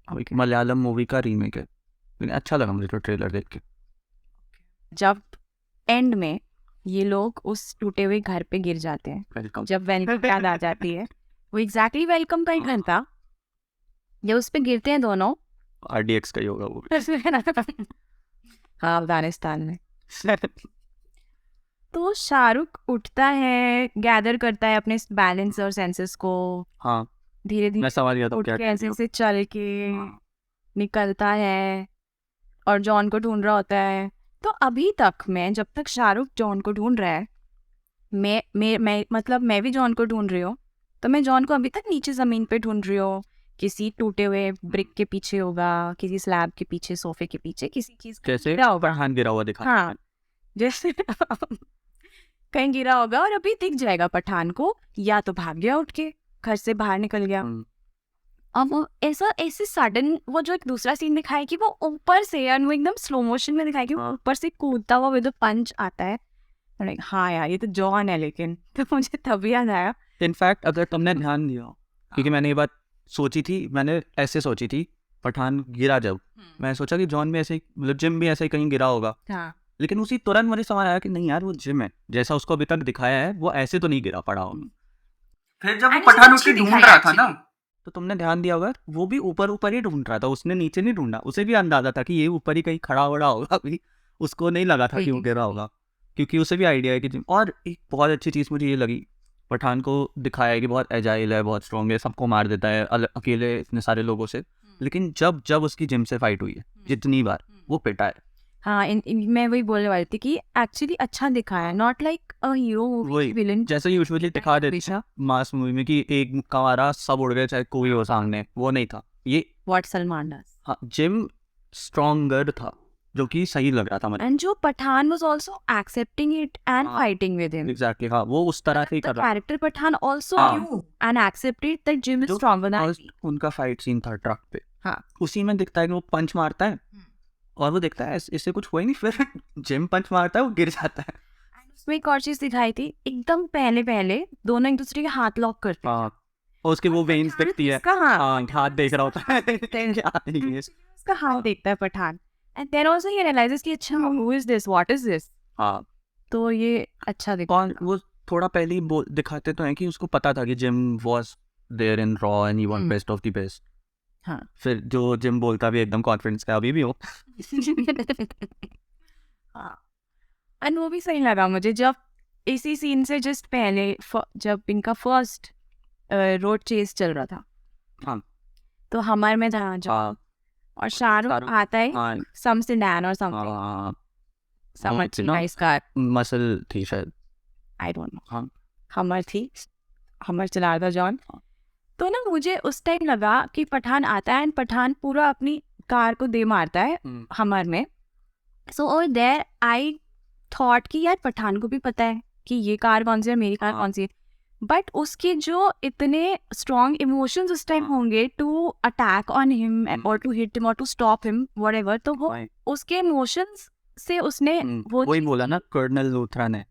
एक मलयालम मूवी का रीमेक है, लेकिन अच्छा लगा मुझे तो ट्रेलर देख के। जब एंड में ये लोग उस टूटे हुए घर पे गिर जाते हैं, वेलकम। जब वेलकम याद आ जाती है, वो एग्जैक्टली वेलकम का ही घर था। जब उस पे गिरते हैं दोनों, RDX का ही होगा वो भी। हाँ अफगानिस्तान में। तो शाहरुख उठता है, गैदर करता है अपने बैलेंस और सेंसेस को, हाँ धीरे मैं धीरे समझ गया था उठ क्या के ऐसे ऐसे चल के निकलता है और जॉन को ढूंढ रहा होता है। तो अभी तक मैं, जब तक शाहरुख जॉन को ढूंढ रहा है, मैं भी जॉन को ढूंढ रही हूँ। तो मैं जॉन को अभी तक नीचे जमीन पे ढूंढ रही हूँ, किसी टूटे हुए ब्रिक के पीछे होगा, किसी स्लैब के पीछे, सोफे के पीछे, किसी चीज का कैसे गिरा होगा। हाथ गिरा हुआ दिखा। हाँ जैसे कहीं गिरा होगा और अभी दिख जाएगा पठान को, या तो भाग गया उठ के, घर से बाहर निकल गया। अब वो ऐसे सडन वो जो एक दूसरा सीन दिखाया कि वो ऊपर से, यार वो एकदम स्लो मोशन में दिखाया कि वो ऊपर से कूदता हुआ विद पंच आता है। Like, हाँ यार ये तो जॉन है। लेकिन तो मुझे तभी याद आया, इनफैक्ट अगर तुमने ध्यान दिया, क्योंकि मैंने ये बात सोची थी, मैंने ऐसे सोची थी पठान गिरा जब, मैं सोचा कि जॉन भी ऐसे मतलब जिम भी ऐसे ही कहीं गिरा होगा। हाँ लेकिन उसी तुरंत मुझे समझ आया कि नहीं यार वो जिम है, जैसा उसको अभी तक दिखाया है वो ऐसे तो नहीं गिरा पड़ा होगा। फिर जब वो And पठान वो उठ के अच्छी ढूंढ दिखाया रहा था ना, तो तुमने ध्यान दिया होगा वो भी ऊपर ऊपर ही ढूंढ रहा था, उसने नीचे नहीं ढूंढा। उसे भी अंदाजा था कि ये ऊपर ही कहीं खड़ा वड़ा होगा, अभी उसको नहीं लगा था कि वो गिरा होगा, क्योंकि उसे भी आइडिया है कि और एक बहुत अच्छी चीज़ मुझे ये लगी, पठान को दिखाया है कि बहुत एजाइल है, बहुत स्ट्रॉन्ग है, सबको मार देता है अकेले इतने सारे लोगों से। लेकिन जब जब उसकी जिम से फाइट हुई है जितनी बार, वो पिटा है। हाँ मैं वही बोलने वाली थी कि एक्चुअली अच्छा दिखाया, नॉट लाइक अ हीरो वही विलन जैसे यूजुअली दिखा देते हैं मास मूवी में कि एक मुक्का मारा सब उड़ गए चाहे कोई हो सामने, वो नहीं था ये। What Salman does. हाँ जिम स्ट्रॉन्गर था, जो कि सही लग रहा था मुझे। एंड जो Pathaan was also accepting it and fighting with him. Exactly हाँ, वो उस तरह से ही The कर रहा character Pathan also हाँ। knew and accepted that Jim is जो stronger than first me. उनका फाइट सीन था ट्रक पे, हाँ उसी में दिखता है कि वो पंच मारता है और वो दिखता है इससे कुछ हुआ ही नहीं, फिर जिम पंच मारता है वो गिर जाता है। उसमें एक और चीज दिखाई थी, एकदम पहले दोनों एक दूसरे के हाथ लॉक करते हैं। हाँ और उसके वो वेन्स दिखती है, इसका हाथ हाँ हाथ देख रहा होता है क्या है ये? उसका हाथ देखता है Pathaan, and then also he realises कि अच्छा who is this, what is this. हाँ तो ये अच्छा दिखा। कौन वो थोड़ा पहले ही दिखाते तो हैं कि उसको पता था कि जिम वाज देयर इन रॉ and he want best of the best. हाँ फिर जो जिम बोलता भी एकदम कॉन्फिडेंस का अभी भी हो। हाँ एंड वो भी सही लगा मुझे, जब इसी सीन से जस्ट पहले जब इनका फर्स्ट रोड चेस चल रहा था, हाँ तो हमर में था जो, हाँ और शाहरुख आता है हाँ सम सेडान और समथिंग, हाँ सम हाँ, अच्छी ना? नाइस कार, मसल थी शायद। आई डोंट नो। हाँ हमर थी, हमर चला रहा था जॉन। हाँ। तो ना मुझे उस टाइम लगा कि पठान आता है एंड पठान पूरा अपनी कार को दे मारता है हमर में। सो और देयर आई थॉट कि यार पठान को भी पता है कि ये कार कौन सी है, मेरी कार हाँ। कौन सी है, बट उसके जो इतने स्ट्रॉन्ग इमोशंस उस टाइम होंगे टू अटैक ऑन हिम और टू हिट हिम और टू स्टॉप हिम व्हाटएवर, तो वो उसके इमोशंस से उसने वही बोला ना कर्नल लूथरा ने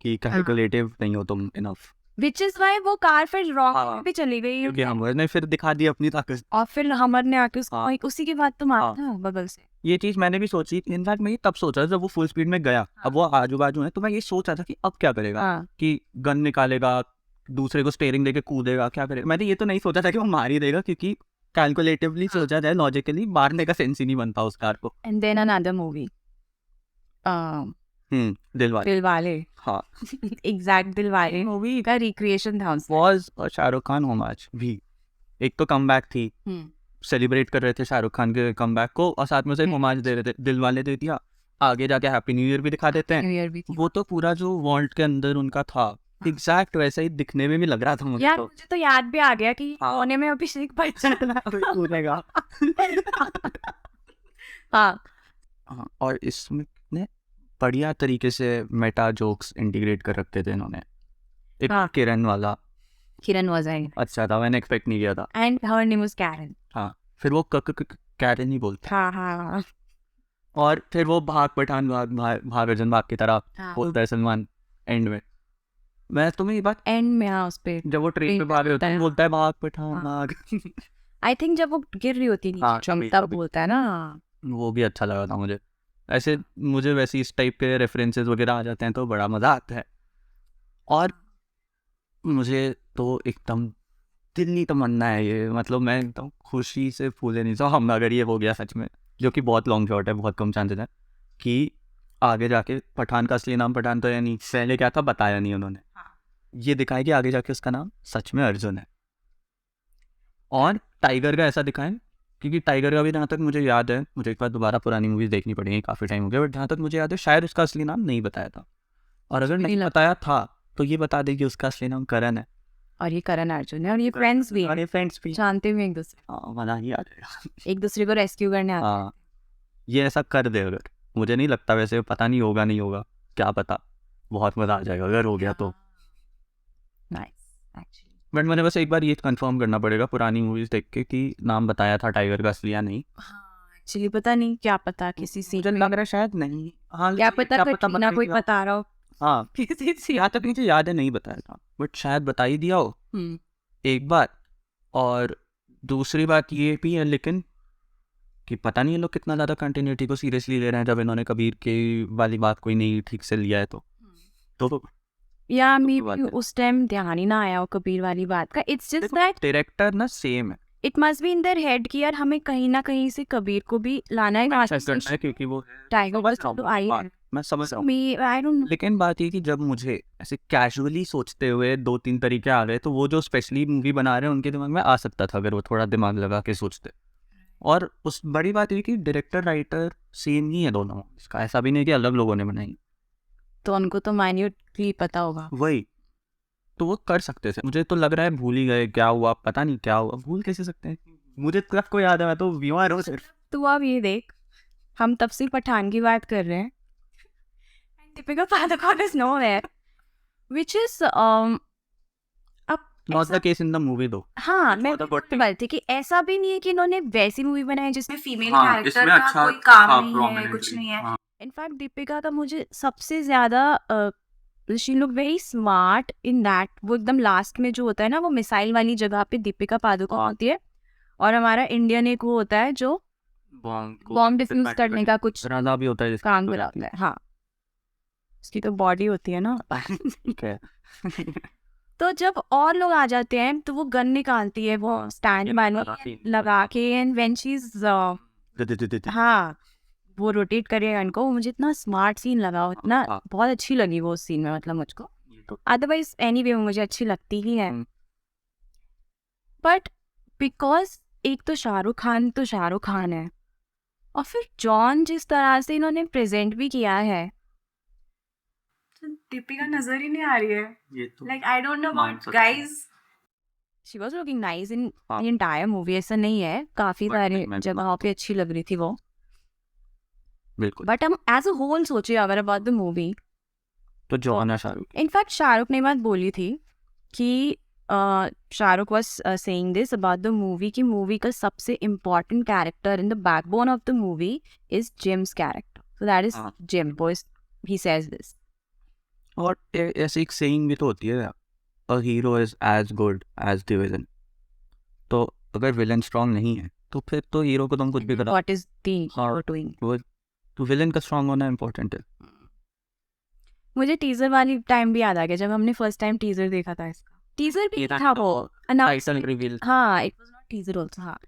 कि कैलकुलेटिव नहीं हो तुम इनफ, विच इज वाई वो कार फिर रॉन्ग हाँ। पे चली गई, क्योंकि हमर ने फिर दिखा दी अपनी ताकत। और फिर हमर ने आके उसको हाँ। उसी के बाद तो मारा हाँ। था बगल से। ये चीज मैंने भी सोची, इनफैक्ट मैं ये तब सोचा जब वो फुल स्पीड में गया, अब वो आजू बाजू है तो मैं ये सोच रहा था कि अब क्या करेगा, हाँ कि गन निकालेगा, दूसरे को स्टेयरिंग देके कूदेगा, क्या करेगा। मैंने ये तो नहीं सोचा था कि वो मार ही देगा, क्योंकि कैलकुलेटिवली सोचा जाए लॉजिकली मारने का सेंस ही नहीं बनता उस कार को। And then another movie Dilwale. Dilwale, हाँ एग्जैक्ट दिलवाले मूवी का रिक्रिएशन था उसमें। वाज शाहरुख खान होमाज भी, एक तो कमबैक थी, सेलिब्रेट कर रहे थे शाहरुख खान के कमबैक को और साथ में से होमाज दे रहे थे, दिलवाले दे दिया, आगे जाके हैप्पी न्यू ईयर भी दिखा देते हैं। न्यू ईयर भी थी। वो तो पूरा जो वॉल्ट के अंदर उनका था एग्जैक्ट वैसा ही दिखने में भी लग रहा था मुझे। यार तो मुझे तो याद भी आ गया कि हाँ। कोने में अभिषेक बच्चन कूदेगा। हाँ हाँ, और इसमें कितने बढ़िया तरीके से मेटा जोक्स इंटीग्रेट कर रखते थे इन्होंने। एक हाँ। किरण वाला किरण was in अच्छा था, मैंने एक्सपेक्ट नहीं किया था। and her name was Karen. हाँ, फिर वो कैरन ही बोलता है, हाँ. और फिर वो भाग पठान भाग अर्जुन भाग की तरह हाँ. बोलता है सलमान एंड में। मैं तुम्हें ये बात, एंड में हाँ उस पे जब वो ट्रेन पे भाग रहे होते हैं बोलता है भाग पठान हाँ। भाग। आई थिंक जब वो गिर रही होती हाँ, नीचे तभी- तब तभी। बोलता है ना. वो भी अच्छा लगा था मुझे। ऐसे मुझे वैसे इस टाइप के रेफरेंसेस वगैरह आ जाते हैं तो बड़ा मज़ा आता है। और मुझे तो एकदम दिल्ली तमन्ना है ये, मतलब मैं एकदम खुशी से फूले नहीं सो हम अगर ये हो गया सच में, जो कि बहुत लॉन्ग शॉट है, बहुत कम चांसेस है कि आगे जाके पठान का असली नाम पठान तो या नहीं, पहले क्या था बताया नहीं उन्होंने। ये दिखाया कि आगे जाके उसका नाम सच में अर्जुन है। और टाइगर का ऐसा दिखाएं, क्योंकि टाइगर का भी जहाँ तक मुझे याद है, मुझे एक बार दोबारा पुरानी मूवीज़ देखनी पड़ेगी, काफ़ी टाइम हो गया, बट जहाँ तक मुझे याद है शायद उसका असली नाम नहीं बताया था। और अगर नहीं बताया था तो ये बता दे कि उसका असली नाम करण है। और ये करण अर्जुन है और ये फ्रेंड्स भी और ये फ्रेंड्स भी, जानते हुए एक दूसरे हाँ मज़ा ही आ जाएगा। एक दूसरे को रेस्क्यू करने आते हाँ, ये ऐसा कर दे अगर, मुझे नहीं लगता, वैसे पता नहीं होगा नहीं होगा, क्या पता, बहुत मज़ा आ जाएगा अगर हो गया तो। Nice actually. बट मैंने बस एक बार ये कंफर्म करना पड़ेगा पुरानी मूवीज़ देख के कि नाम बताया था टाइगर का असली या नहीं। हाँ एक्चुअली पता नहीं, क्या पता किसी सीन मुझे लग रहा है शायद नहीं। हाँ, क्या पता ना कोई बताएगा। बता रहा हो हाँ, किसी सीन. यहाँ तक मुझे याद है नहीं बताया था, बट शायद बता ही दिया हो एक बात। और दूसरी बात ये भी है लेकिन कि पता नहीं ये लोग कितना ज़्यादा कंटिन्यूटी को सीरियसली ले रहे हैं, जब इन्होंने कबीर के वाली बात कोई नहीं ठीक से लिया है तो या मे बात बी है। उस टाइम ध्यान ही ना आया हो कबीर वाली बात का. इट्स जस्ट दैट डायरेक्टर ना सेम है, it must be in their head कि यार हमें कहीं ना कहीं से कबीर को भी लाना है. करना है क्योंकि वो टाइगर बस तो आई है. मैं समझ रहा हूँ। मी आई डोंट नो. लेकिन बात ये कि जब मुझे ऐसे कैजुअली सोचते हुए 2-3 तरीके आ गए, तो वो जो स्पेशली मूवी बना रहे हैं उनके दिमाग में आ सकता था अगर वो थोड़ा दिमाग लगा के सोचते। और उस बड़ी बात ये कि डायरेक्टर राइटर सेम ही है दोनों, इसका ऐसा भी नहीं कि अलग लोगों ने बनाई, तो उनको तो माइन्यूटली पता होगा. वही तो वो कर सकते थे। मुझे तो लग रहा है भूल ही गए, क्या हुआ पता नहीं, क्या हुआ भूल कैसे सकते हैं, मुझे तक को याद है, मैं तो बीमार हूँ सिर्फ। तो अब ये देख, हम तब से पठान की बात कर रहे हैं. Deepika Padukone is nowhere, which is अब not the case in the movie though. हाँ मैं For the good thing. बात थी कि ऐसा भी नहीं है कि इन्होंने वैसी मूवी बनाई जिसमें फीमेल हाँ, कैरेक्टर इसमें का अच्छा कोई काम था, नहीं है, prominently। कुछ नहीं है. हाँ, इनफैक्ट दीपिका का मुझे सबसे ज्यादा she look very smart in that. वो एकदम लास्ट में जो होता है ना, वो मिसाइल वाली जगह पे दीपिका पादुकोण होती है और हमारा इंडियन एक वो होता है जो बॉम्ब डिफ्यूज करने का कुछ राजा भी होता है जिसका काम कराता है. हाँ, उसकी तो बॉडी होती है ना. ठीक है। तो जब और लोग आ जाते हैं तो वो गन निकालती है, वो स्टैंड बाय लगा के, एंड व्हेन शी इज हाँ वो रोटेट करेगा इनको. वो मुझे इतना स्मार्ट सीन लगा, वो इतना हाँ। बहुत अच्छी लगी वो सीन में, मतलब मुझको. अदरवाइज एनीवे मुझे अच्छी लगती ही है, बट बिकॉज एक तो शाहरुख खान है, और फिर जॉन जिस तरह से इन्होंने प्रेजेंट भी किया है, दीपिका नजर ही नहीं आ रही है. ये तो Like I don't know मान about सकते guys. She was looking nice in हाँ। Entire movie. ऐसा नहीं है, काफी But सारे मैं- जगहों पे अच्छी लग रही थी वो. बिल्कुल। बट हम एज अ होल सोचे अगर अबाउट द मूवी, तो जॉन है शाहरुख। इनफैक्ट शाहरुख ने बात बोली थी कि Shahrukh was saying this about the movie कि मूवी का सबसे important character in the backbone of the movie is Jim's character. So that is हाँ। Jim boys, he says this. और ऐसी एक सेइंग भी तो होती है, a hero is as good as the villain. तो अगर विलन स्ट्रांग नहीं है तो फिर तो हीरो को तुम कुछ भी करा, व्हाट इज द हाँ। Hero doing. तो विलन का स्ट्रांग होना इम्पोर्टेंट है। मुझे टीजर वाली टाइम भी याद आ गया जब हमने फर्स्ट टाइम टीजर देखा था इसका. टीजर भी था वो टाइटल रिवील, हाँ, it was not teaser also. हाँ,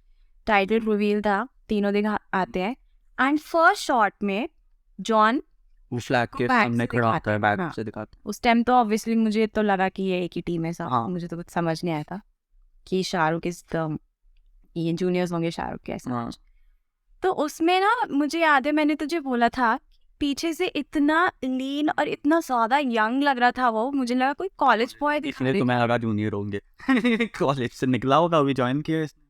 टाइटल रिवील था, तीनों दिखा आते हैं, एंड फर्स्ट शॉट में जॉन वो फ्लैग के back सामने से खड़ा होता है, दिखाते हैं, बैक हाँ। से दिखाता उस टाइम तो ऑब्वियसली मुझे तो लगा कि ये एक ही टीम है सब. हाँ। मुझे तो कुछ समझ नहीं आया था कि शाहरुख इज द ये जूनियर्स होंगे शाहरुख के है। ऐसा. हाँ, तो उसमें ना मुझे याद है मैंने तुझे बोला था पीछे से इतना लीन और इतना ज्यादा यंग लग रहा था वो, मुझे लगा कोई कॉलेज बॉय दिखा इसलिए रहे. तो मैं लगा जूनियर होंगे। कॉलेज से निकला होगा, अभी ज्वाइन किया है इसने।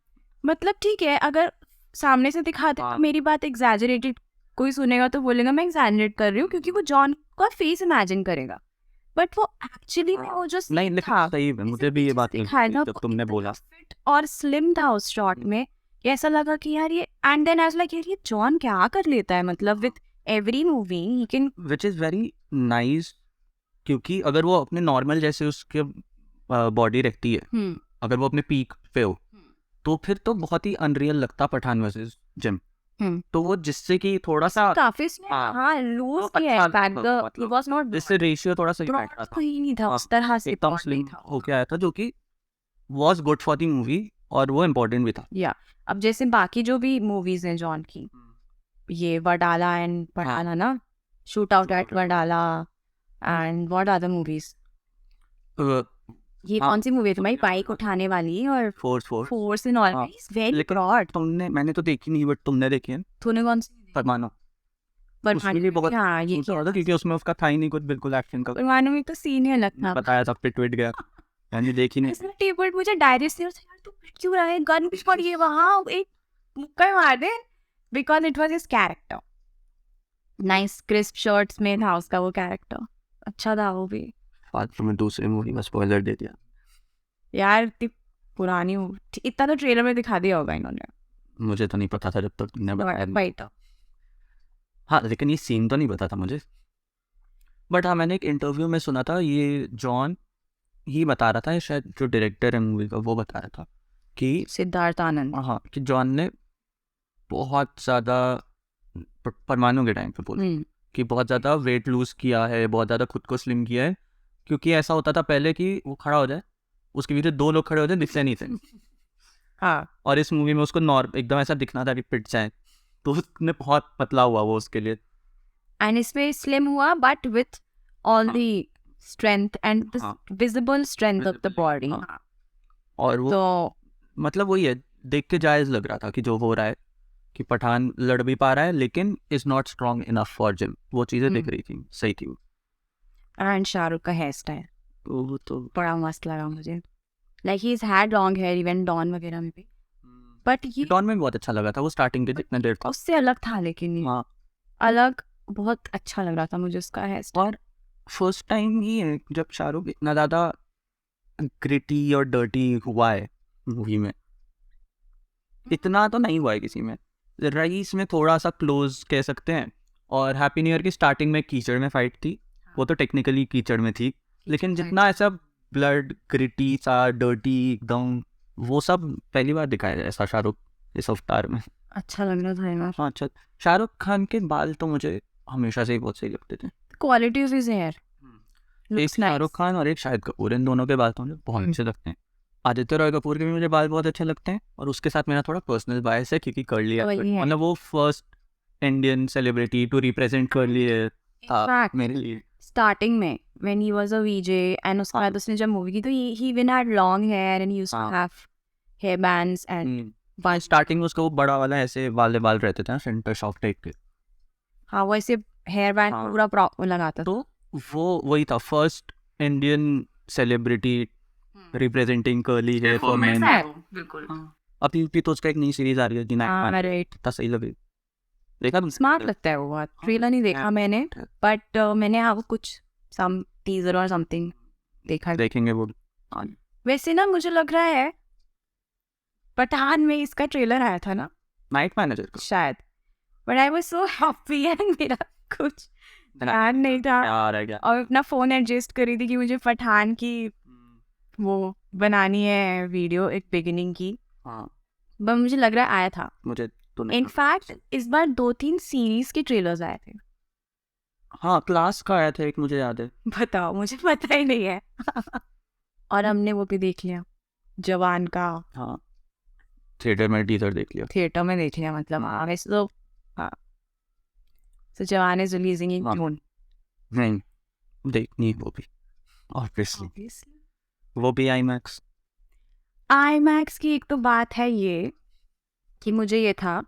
मतलब ठीक है, अगर सामने से दिखाते हाँ। तो मेरी बात एग्जैजरेटेड कोई सुनेगा तो बोलेगा मैं एक्सैजरेट कर रही हूँ क्योंकि वो जॉन का फेस इमेजिन करेगा, बट वो एक्चुअली में वो जो नहीं लेकिन था सही है, मुझे भी ये बात दिखाया लगी था जब वो तुमने इतना बोला। फिट और स्लिम था उस शॉट में कि ऐसा लगा कि यार ये, and then I was like यार ये जॉन क्या कर लेता है, मतलब with every movie he can. Which is very nice, क्योंकि अगर वो अपने नॉर्मल जैसे उसके बॉडी रखती है, अगर वो अपने पीक पे हो तो फिर तो बहुत ही अनरियल लगता पठान वर्सेस जिम। तो वो जिससे कि थोड़ा सा काफी हाँ, हाँ लूज तो किया अच्छा है बैक द, ही मतलब वाज नॉट जिससे रेशियो थोड़ा सही बैठ रहा था, कोई नहीं था हाँ, उस तरह से एकदम broad नहीं स्लिम था। होके आया था, जो कि was good for the movie और वो इम्पोर्टेंट भी था। या अब जैसे बाकी जो भी मूवीज हैं जॉन की, ये वडाला एंड पठाना ना, shoot out at Wadala and what other movies, ये हाँ, कौन सी मूवी थी भाई, बाइक उठाने वाली और फोर्स फोर्स एंड ऑल, हाँ, वेरी लेकिन ब्रॉड। मैंने तो देखी नहीं, बट तुमने देखी है तूने कौन सी परमाणु। पर उसके लिए बहुत हाँ ये ऊंचा होता क्योंकि उसमें उसका था ही नहीं कुछ बिल्कुल एक्शन का, परमाणु में तो सीन ही अलग था। बताया था पिट गया, मैंने देखी नहीं। इसमें टेबल मुझे डायरेक्ट से यार तू पिट क्यों रहा है, गन भी पड़ी है वहां, एक मुक्का मार दे, because it was his character. Nice crisp shirts में था उसका वो कैरेक्टर, अच्छा था वो भी। फालतू में दूसरी मूवी का स्पॉइलर दे दिया। यार इतनी पुरानी इतना तो ट्रेलर में दिखा दिया होगा इन्होंने। मुझे तो नहीं पता था जब तक तुमने बताया नहीं। वही तो। हाँ लेकिन ये सीन तो नहीं पता था मुझे, बट हाँ मैंने एक इंटरव्यू में सुना था, ये जॉन ही बता रहा था, ये शायद जो डायरेक्टर है मूवी का वो बता रहा था कि सिद्धार्थ आनंद। हाँ कि जॉन ने बहुत ज़्यादा परमाणु के टाइम पे बोला कि बहुत ज़्यादा वेट लूज किया है, बहुत ज़्यादा खुद को स्लिम किया है, क्योंकि ऐसा होता था पहले कि वो खड़ा हो जाए, उसके पीछे दो लोग खड़े हो जाए, दिखते नहीं थे। हाँ और इस मूवी में उसको एकदम ऐसा दिखना था कि पिट जाए, तो उसने बहुत पतला हुआ वो उसके लिए। एंड इसमें स्लिम हुआ but with all the strength and हाँ। Visible strength of the body. हाँ। और वो तो मतलब वही है, देख के जायज़ लग रहा था कि जो हो रहा है कि पठान लड़ भी पा रहा है लेकिन is not strong enough for gym, वो चीज़ें दिख रही थी, सही थी। एंड शाहरुख का हेयर स्टाइल वो तो बड़ा मस्त लगा मुझे, like he is had long hair even Don वगैरह में भी, बट ये डॉन में भी बहुत अच्छा लगा था वो स्टार्टिंग के जितना देर था। उससे अलग था, लेकिन ये हाँ अलग बहुत अच्छा लग रहा था मुझे उसका हेयर स्टाइल। और फर्स्ट टाइम ही है जब शाहरुख इतना ज़्यादा ग्रिटी और डर्टी हुआ है मूवी में, इतना तो नहीं हुआ है किसी में। रईस में थोड़ा सा क्लोज कह सकते हैं, और हैप्पी न्यू ईयर की स्टार्टिंग में कीचड़ में फाइट थी, वो तो टेक्निकली कीचड़ में थी, लेकिन जितना ऐसा ब्लड ग्रिटी सा डर्टी एकदम, वो सब पहली बार दिखाया है ऐसा शाहरुख इस अवतार में। अच्छा लग रहा था यार। हाँ अच्छा, शाहरुख खान के बाल तो मुझे हमेशा से ही बहुत सही लगते थे। क्वालिटी ऑफ हिज हेयर, एक शाहरुख खान और एक शाहिद कपूर, इन दोनों के बाल तो मुझे बहुत अच्छे लगते हैं। आदित्य रॉय कपूर के भी मुझे बाल बहुत अच्छे लगते हैं, और उसके साथ मेरा थोड़ा पर्सनल बायस है क्योंकि कर्ली है, वही है। मतलब वो first Indian celebrity to represent curly है था Fact, मेरे लिए। स्टार्टिंग में when he was a VJ and उसके बाद उसने जब मूवी की तो he even had long hair and he used to हाँ। have hair bands and starting में उसका वो बड़ा वाला ऐसे वाले बाल रहते थे ना, सेंटर शॉफ्ट टाइप के, हाँ वो ऐसे हेयर बैंड हाँ। पूरा प्रॉपर लगाता था। तो वो वही था first Indian celebrity representing curly here for main. बिल्कुल। अभी भी तो उसका एक नई सीरीज आ रही है दी नाइट हाँ मैन, राइट, इतना सही लगे, देखा तुमने? स्मार्ट लगता है वो बहुत। ट्रेलर नहीं देखा मैंने, बट मैंने हाँ वो कुछ सम टीजर और समथिंग देखा है। देखेंगे वो। वैसे ना मुझे लग रहा है पठान में इसका ट्रेलर आया था ना नाइट मैनेजर का शायद, but I was so happy and मेरा कुछ ध्यान नहीं था, यार है क्या? और अपना फोन एडजस्ट करी थी कि मुझे पठान की वो बनानी है वीडियो एक बिगिनिंग की, हाँ बट मुझे लग रहा है आया था। मुझे तो नहीं। इनफैक्ट इस बार 2-3 सीरीज के ट्रेलर्स आए थे। हाँ क्लास का आया था एक, मुझे याद है। बताओ, मुझे पता ही नहीं है। और हमने वो भी देख लिया जवान का, हाँ थिएटर में टीजर देख लिया। थिएटर में देख लिया, मतलब हाँ वैसे तो हाँ, तो जवान इज रिलीजिंग इन हाँ। जून। नहीं देखनी है वो भी ऑब्वियसली, वो भी आईमैक्स। आईमैक्स की एक तो बात है ये कि मुझे ये था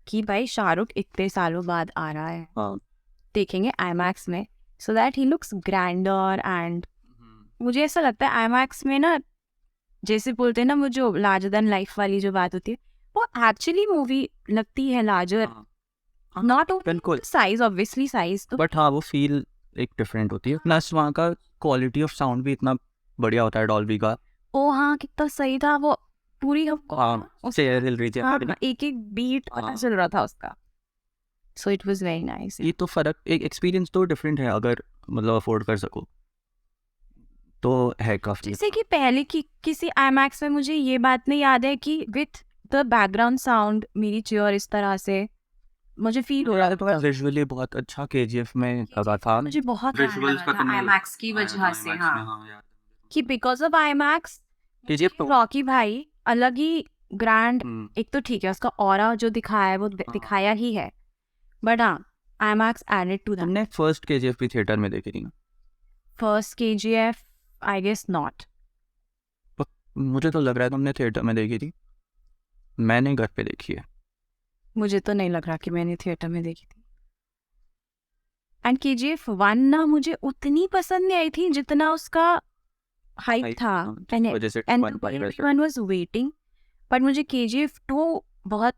कि भाई शाहरुख इतने सालों बाद आ रहा है, हाँ देखेंगे आईमैक्स में, so that he looks grander, and मुझे ऐसा लगता है आईमैक्स में ना, जैसे बोलते हैं ना वो जो लार्जर देन लाइफ वाली जो बात होती है, वो एक्चुअली मूवी लगती है लार्जर नॉट बिल्कुल। साइज, ऑब्वियसली साइज तो बट हाँ वो फील एक डिफरेंट होती है, प्लस वहाँ का क्वालिटी ऑफ साउंड भी इतना बढ़िया होता है डॉल्बी का। ओ हाँ कितना सही था वो, पूरी हमको हाँ चेयर हिल रही थी हाँ, हमारी। एक एक बीट पता हाँ। चल रहा था उसका, so it was very nice. ये तो फर्क, एक एक्सपीरियंस तो डिफरेंट है, अगर मतलब अफोर्ड कर सको तो है काफी। जैसे कि पहले की किसी IMAX में मुझे ये बात नहीं याद है कि विथ द बैकग्राउंड साउंड मेरी चेयर इस तरह से मुझे फील हो रहा था, विजुअली बहुत अच्छा KGF में लगा था। मुझे बहुत Visuals का तो नहीं IMAX की वजह से, IMAX हाँ। में, हाँ यार। कि बिकॉज ऑफ IMAX KGF तो रॉकी भाई अलग ही ग्रैंड, हम्म, एक तो ठीक है उसका ऑरा जो दिखाया है वो दिखाया ही है, बट हाँ IMAX एडेड टू दैट। हमने फर्स्ट KGF भी थिएटर में देखी थी। First KGF I guess not, मुझे तो लग रहा है तुमने थिएटर में देखी थी, मैंने घर पे देखी है। मुझे तो नहीं लग रहा कि मैंने थिएटर में देखी थी। एंड KGF 1 ना मुझे उतनी पसंद नहीं आई थी जितना उसका हाइप Hype, था, हाँ, जिस वजह से एंड 1 वैसे। everyone was waiting, बट मुझे KGF 2 बहुत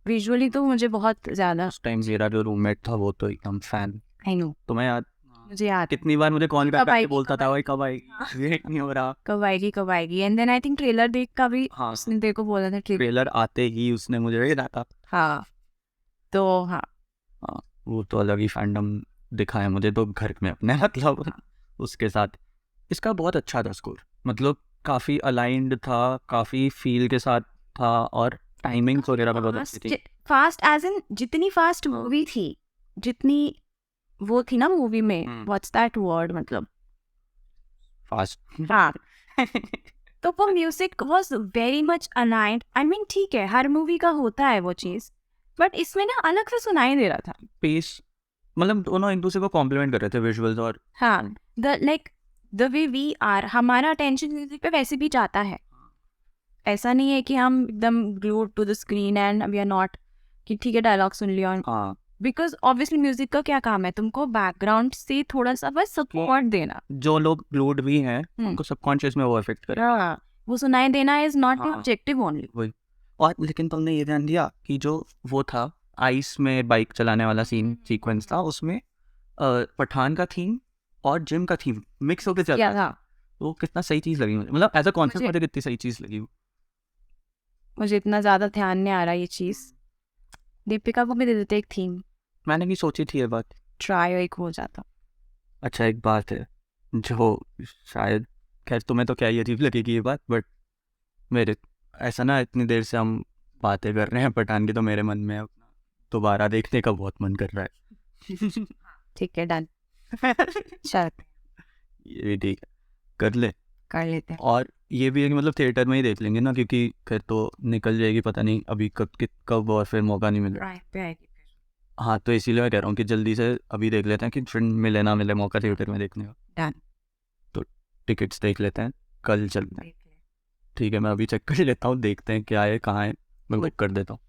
विजुअली तो मुझे बहुत ज्यादा, उस टाइम मेरा जो रूममेट था वो तो एकदम फैन। आई नो तुम्हें याद मुझे याद है। कितनी बार मुझे कॉल कब करके आएगी, बोलता कब था भाई कब आएगी, वेट नहीं हो रहा। कब आएगी and then I think trailer देख का भी हाँ उसने तेरे को बोला था ट्रेलर, ट्रेलर आते ही उसने मुझे भेजा था। हाँ तो हाँ हाँ वो तो अलग ही फैंडम दिखाया मुझे तो घर में अपने मतलब उसके साथ। इसका बहुत अच्छा था स्कोर, मतलब काफ़ी अलाइंड था, काफ़ी फील के साथ था, और टाइमिंग्स वगैरह में बहुत अच्छी थी। फास्ट एज इन जितनी फास्ट मूवी थी, जितनी वो थी ना मूवी में, व्हाट्स दैट वर्ड, मतलब फास्ट। हाँ तो वो music was very much aligned, I mean ठीक है हर मूवी का होता है वो चीज, बट इसमें ना अलग से सुनाई दे रहा था। पेस मतलब दोनों एक दूसरे को कॉम्प्लीमेंट कर रहे थे, विजुअल्स और हाँ the like the way we are, हमारा अटेंशन म्यूजिक पे वैसे भी जाता है, ऐसा नहीं है कि हम एकदम glued to the screen and we are not कि ठीक है डायलॉग सुन लिया, हाँ बिकॉज ऑब्वियसली म्यूजिक का क्या काम है, तुमको बैकग्राउंड से थोड़ा सा बस सपोर्ट देना, जो लोग ग्लूड भी हैं उनको सबकॉन्शियस में वो इफेक्ट करे। वो सुनाई देना इज नॉट द हाँ। Objective only. वही। और लेकिन तुमने ये ध्यान दिया कि जो वो था आइस में बाइक चलाने वाला सीक्वेंस था, उसमें पठान का थीम और जिम का थीम मिक्स होकर चल क्या रहा था। था, वो कितना सही चीज़ लगी मुझे, मतलब एज अ कॉन्सेप्ट मुझे- मुझे कितनी सही चीज़ लगी वो। मुझे इतना ज्यादा ध्यान नहीं आ रहा ये चीज, दीपिका को भी दे देते एक थीम, मैंने भी सोची थी ये बात। ट्राई एक हो जाता। अच्छा एक बात है जो शायद, खैर तुम्हें तो क्या ही अजीब लगेगी ये बात, बट मेरे ऐसा ना इतनी देर से हम बातें कर रहे हैं पठान की, तो मेरे मन में अपना दोबारा देखने का बहुत मन कर रहा है। ठीक है डन, चल ये भी ठीक है, कर ले। कर लेते हैं। और ये भी है कि मतलब थिएटर में ही देख लेंगे ना, क्योंकि फिर तो निकल जाएगी पता नहीं अभी कब और फिर मौका नहीं मिल रहा। प्राइम पे आएगी फिर। हाँ तो इसीलिए मैं कह रहा हूँ कि जल्दी से अभी देख लेते हैं कि फिर मिले ना मिले मौका थिएटर में देखने का। डन, तो टिकट्स देख लेते हैं, कल चलते हैं। देख ले। ठीक है मैं अभी चेक कर लेता हूँ, देखते हैं क्या है कहाँ है, मैं बुक कर देता हूँ।